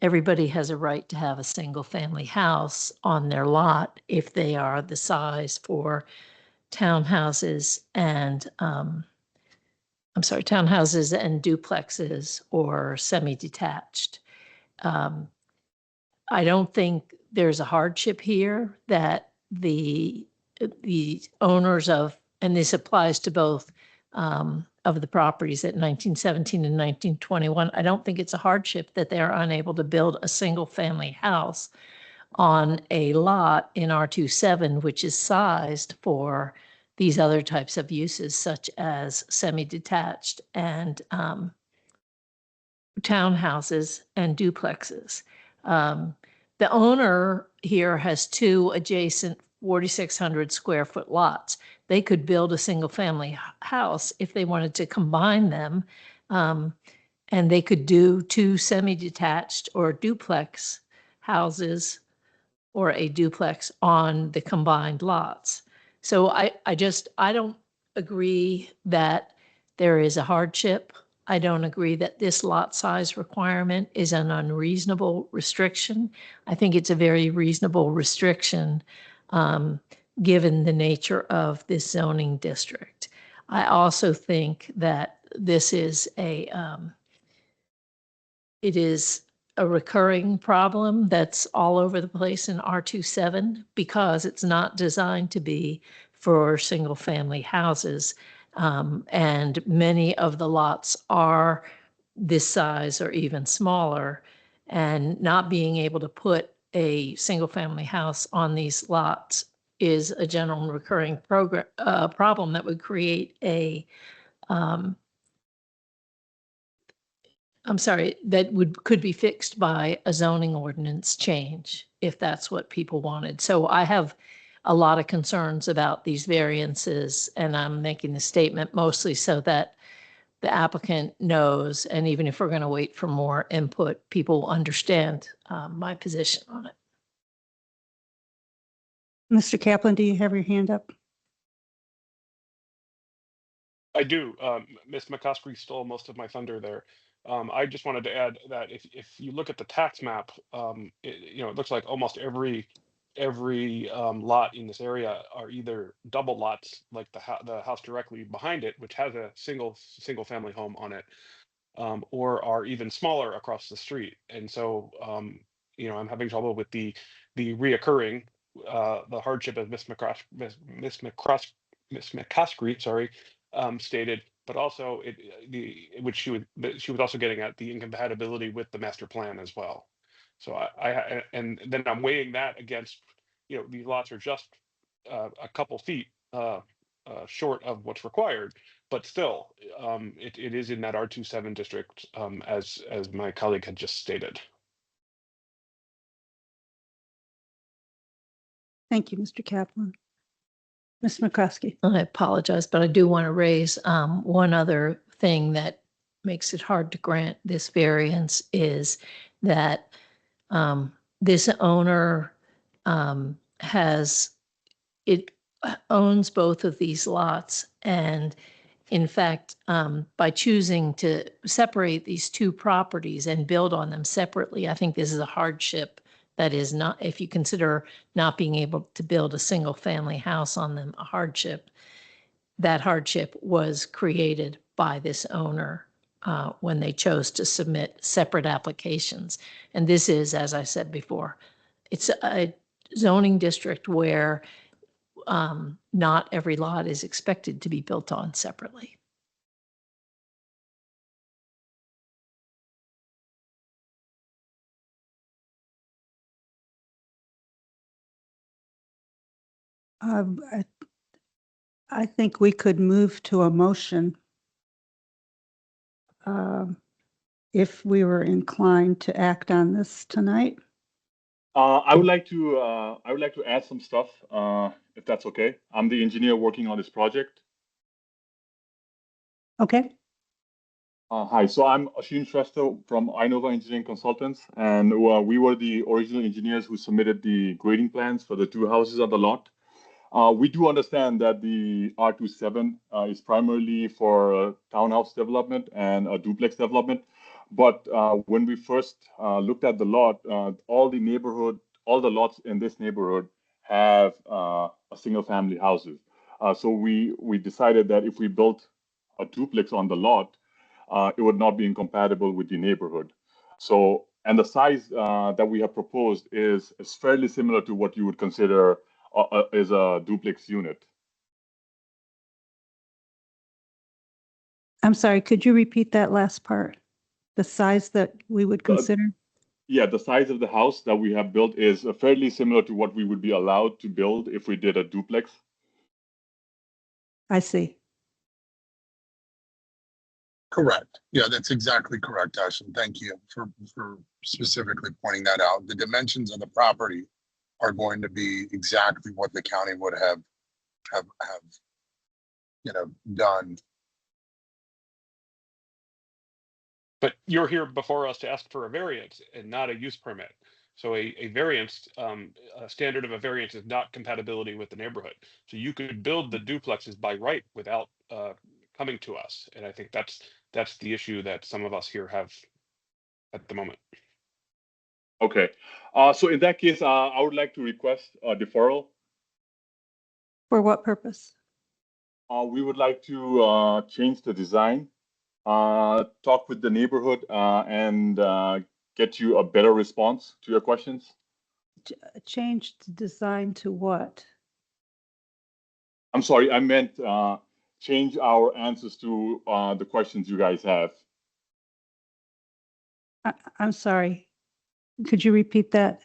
everybody has a right to have a single-family house on their lot if they are the size for townhouses and townhouses and duplexes or semi-detached. I don't think there's a hardship here that the owners of, and this applies to both of the properties at 1917 and 1921, I don't think it's a hardship that they are unable to build a single-family house on a lot in R27, which is sized for these other types of uses, such as semi-detached and townhouses and duplexes. The owner here has two adjacent 4,600 square foot lots. They could build a single family house if they wanted to combine them. And they could do two semi-detached or duplex houses or a duplex on the combined lots. So I don't agree that there is a hardship. I don't agree that this lot size requirement is an unreasonable restriction. I think it's a very reasonable restriction given the nature of this zoning district. I also think that this is it is a recurring problem that's all over the place in R27 because it's not designed to be for single family houses. And many of the lots are this size or even smaller, and not being able to put a single family house on these lots is a general and recurring problem that would create a could be fixed by a zoning ordinance change if that's what people wanted. So I have a lot of concerns about these variances, and I'm making the statement mostly so that the applicant knows, and even if we're going to wait for more input, people will understand my position on it. Mr. Kaplan, do you have your hand up? I do. Ms. McCoskey stole most of my thunder there. I just wanted to add that if you look at the tax map, it looks like almost every lot in this area are either double lots, like the house directly behind it, which has a single family home on it, or are even smaller across the street. And so, I'm having trouble with the reoccurring, the hardship as Ms. McCoskey, sorry, stated, but also which she was also getting at the incompatibility with the master plan as well. So and then I'm weighing that against, these lots are just a couple feet short of what's required, but still, it is in that R27 district, as my colleague had just stated. Thank you, Mr. Kaplan. Ms. McCoskey. I apologize, but I do want to raise one other thing that makes it hard to grant this variance is that this owner owns both of these lots. And in fact, by choosing to separate these two properties and build on them separately, I think this is a hardship that is not, if you consider not being able to build a single family house on them a hardship, that hardship was created by this owner when they chose to submit separate applications. And this is, as I said before, it's a zoning district where not every lot is expected to be built on separately. I think we could move to a motion if we were inclined to act on this tonight. I would like to add some stuff, if that's okay. I'm the engineer working on this project. Okay. Hi, so I'm Ashim Shrestha from Inova Engineering Consultants, and we were the original engineers who submitted the grading plans for the two houses on the lot. We do understand that the R27 is primarily for townhouse development and a duplex development. But when we first looked at the lot, all the lots in this neighborhood have a single family houses. So we decided that if we built a duplex on the lot, it would not be incompatible with the neighborhood. So, and the size that we have proposed is fairly similar to what you would consider is a duplex unit. I'm sorry, could you repeat that last part? The size that we would consider? Yeah, the size of the house that we have built is fairly similar to what we would be allowed to build if we did a duplex. I see. Correct. Yeah, that's exactly correct, Ashton. Thank you for specifically pointing that out. The dimensions of the property are going to be exactly what the county would have done. But you're here before us to ask for a variance and not a use permit. So a variance, a standard of a variance is not compatibility with the neighborhood. So you could build the duplexes by right without coming to us. And I think that's the issue that some of us here have at the moment. Okay. So in that case, I would like to request a deferral. For what purpose? We would like to change the design, talk with the neighborhood, and get you a better response to your questions. Change the design to what? I'm sorry, I meant change our answers to the questions you guys have. I'm sorry. Could you repeat that?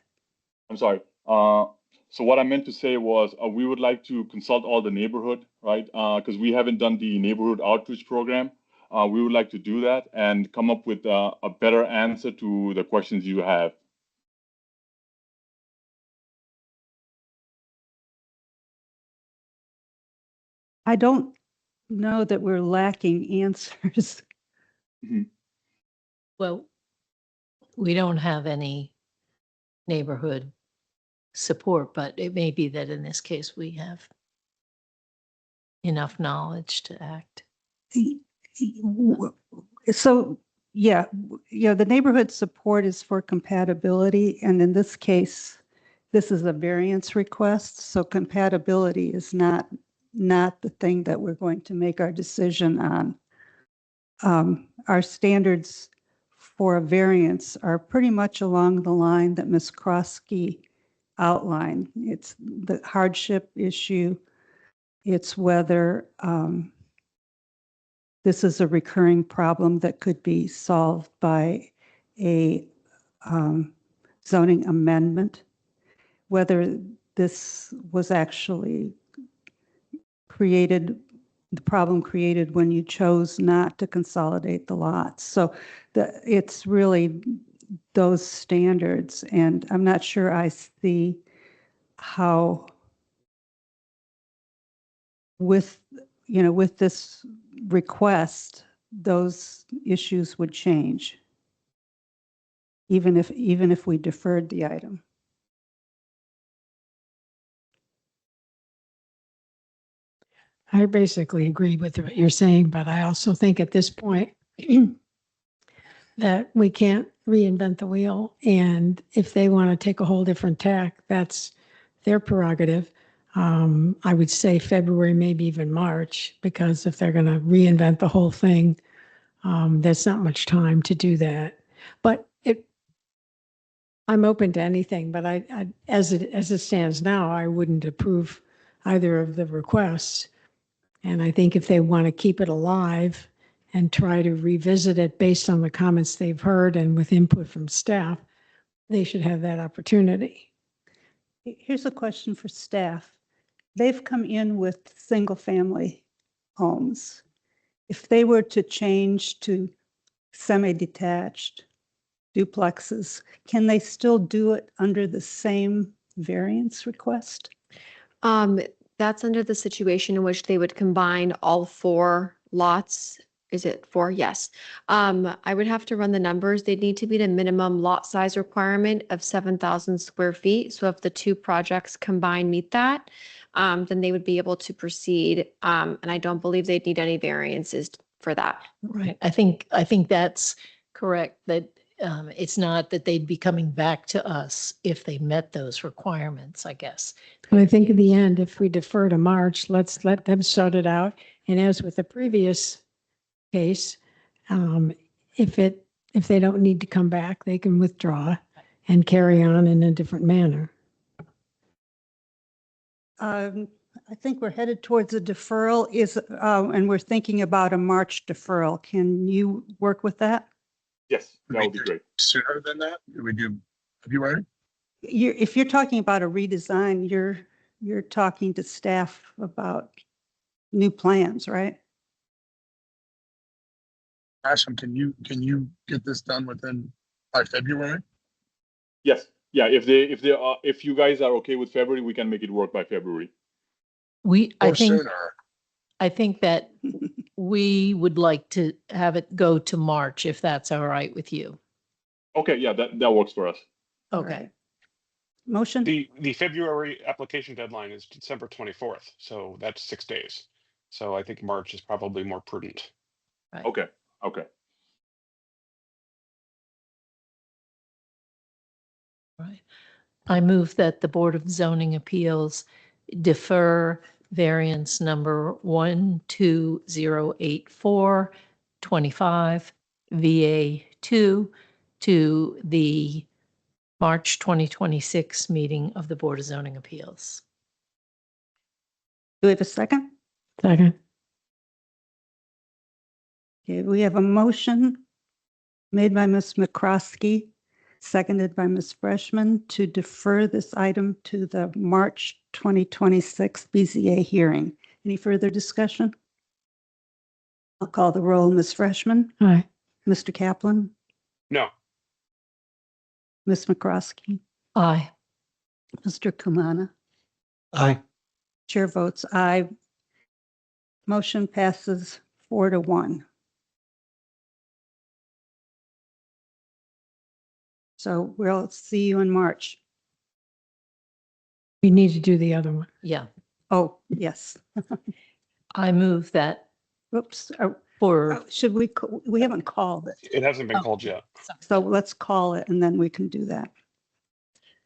I'm sorry. So what I meant to say was we would like to consult all the neighborhood, right? Because we haven't done the neighborhood outreach program. We would like to do that and come up with a better answer to the questions you have. I don't know that we're lacking answers. Well, we don't have any neighborhood support, but it may be that in this case we have enough knowledge to act. So, yeah, the neighborhood support is for compatibility. And in this case, this is a variance request. So compatibility is not the thing that we're going to make our decision on. Our standards for a variance are pretty much along the line that Ms. Krosky outlined. It's the hardship issue. It's whether this is a recurring problem that could be solved by a zoning amendment, whether this was actually created, the problem created when you chose not to consolidate the lots. So it's really those standards, and I'm not sure I see how with this request, those issues would change, even if we deferred the item. I basically agree with what you're saying, but I also think at this point that we can't reinvent the wheel. And if they want to take a whole different tack, that's their prerogative. I would say February, maybe even March, because if they're going to reinvent the whole thing, there's not much time to do that. But I'm open to anything, but I as it stands now, I wouldn't approve either of the requests. And I think if they want to keep it alive and try to revisit it based on the comments they've heard and with input from staff, they should have that opportunity. Here's a question for staff. They've come in with single-family homes. If they were to change to semi-detached duplexes, can they still do it under the same variance request? That's under the situation in which they would combine all 4 lots. Is it 4? Yes. I would have to run the numbers. They'd need to meet a minimum lot size requirement of 7,000 square feet. So if the 2 projects combined meet that, then they would be able to proceed. And I don't believe they'd need any variances for that. Right. I think that's correct, that it's not that they'd be coming back to us if they met those requirements, I guess. But I think in the end, if we defer to March, let's let them sort it out. And as with the previous case, if they don't need to come back, they can withdraw and carry on in a different manner. I think we're headed towards a deferral and we're thinking about a March deferral. Can you work with that? Yes, that would be great. Sooner than that? We do February? If you're talking about a redesign, you're talking to staff about new plans, right? Ashton, can you get this done by February? Yes, yeah, if you guys are okay with February, we can make it work by February. Or sooner? I think that we would like to have it go to March, if that's all right with you. Okay, yeah, that works for us. Okay. Motion? The February application deadline is December 24th, so that's 6 days. So I think March is probably more prudent. Right. Okay, okay. Right. I move that the Board of Zoning Appeals defer variance number 12084 25 VA2 to the March 2026 meeting of the Board of Zoning Appeals. Do we have a second? Second. Okay, we have a motion made by Ms. McCroskey, seconded by Ms. Freshman to defer this item to the March 2026 BZA hearing. Any further discussion? I'll call the roll. Ms. Freshman? Aye. Mr. Kaplan? No, Ms. McCroskey? Aye. Mr. Kumana? Aye. Chair votes aye. Motion passes 4-1. So we'll see you in March. We need to do the other one. Yeah. Oh, yes. I move that Whoops. for, Should we, we haven't called it. it hasn't been called yet. So let's call it and then we can do that.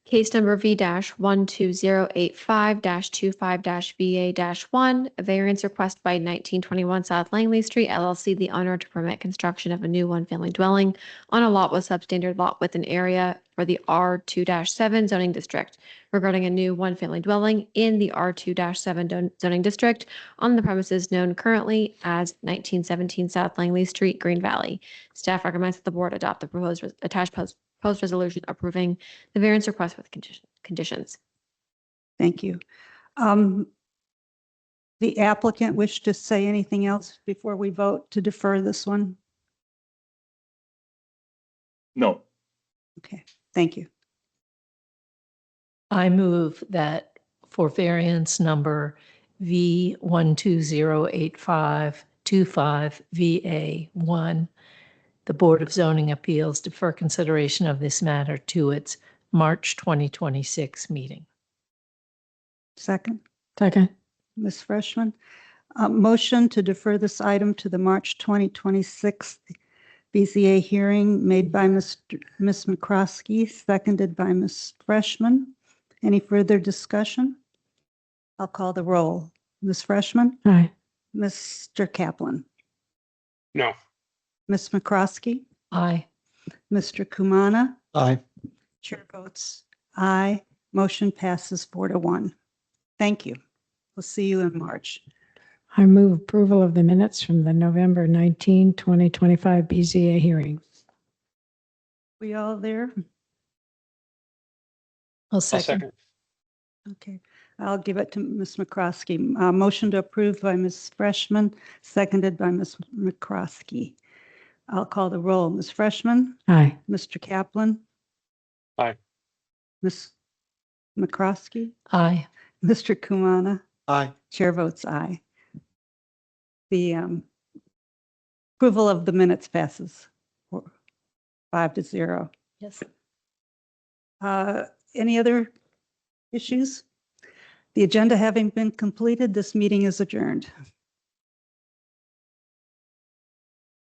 Case number V-12085-25-VA-1, a variance request by 1921 South Langley Street LLC, the owner, to permit construction of a new one-family dwelling on a lot with substandard lot width and area for the R2-7 zoning district, regarding a new one-family dwelling in the R2-7 zoning district on the premises known currently as 1917 South Langley Street, Green Valley. Staff recommends that the board adopt the proposed attached post resolution approving the variance request with conditions. Thank you. The applicant wish to say anything else before we vote to defer this one? No. Okay, thank you. I move that for variance number V1208525VA1, the Board of Zoning Appeals defer consideration of this matter to its March 2026 meeting. Second, Second. Ms. Freshman. Motion to defer this item to the March 2026 BZA hearing made by Ms. McCroskey, seconded by Ms. Freshman. Any further discussion? I'll call the roll. Ms. Freshman? Aye. Mr. Kaplan? No, Ms. McCroskey? Aye. Mr. Kumana? Aye. Chair votes aye. Motion passes 4-1. Thank you. We'll see you in March. I move approval of the minutes from the November 19, 2025 BZA hearing. We all there? I'll I'll second. second. Okay, I'll give it to Ms. McCroskey. Motion to approve by Ms. Freshman, seconded by Ms. McCroskey. I'll call the roll. Ms. Freshman? Aye. Mr. Kaplan? Aye. Ms. McCroskey? Aye. Mr. Kumana? Aye. Chair votes aye. The approval of the minutes passes 5-0. Yes. Any other issues? The agenda having been completed, this meeting is adjourned.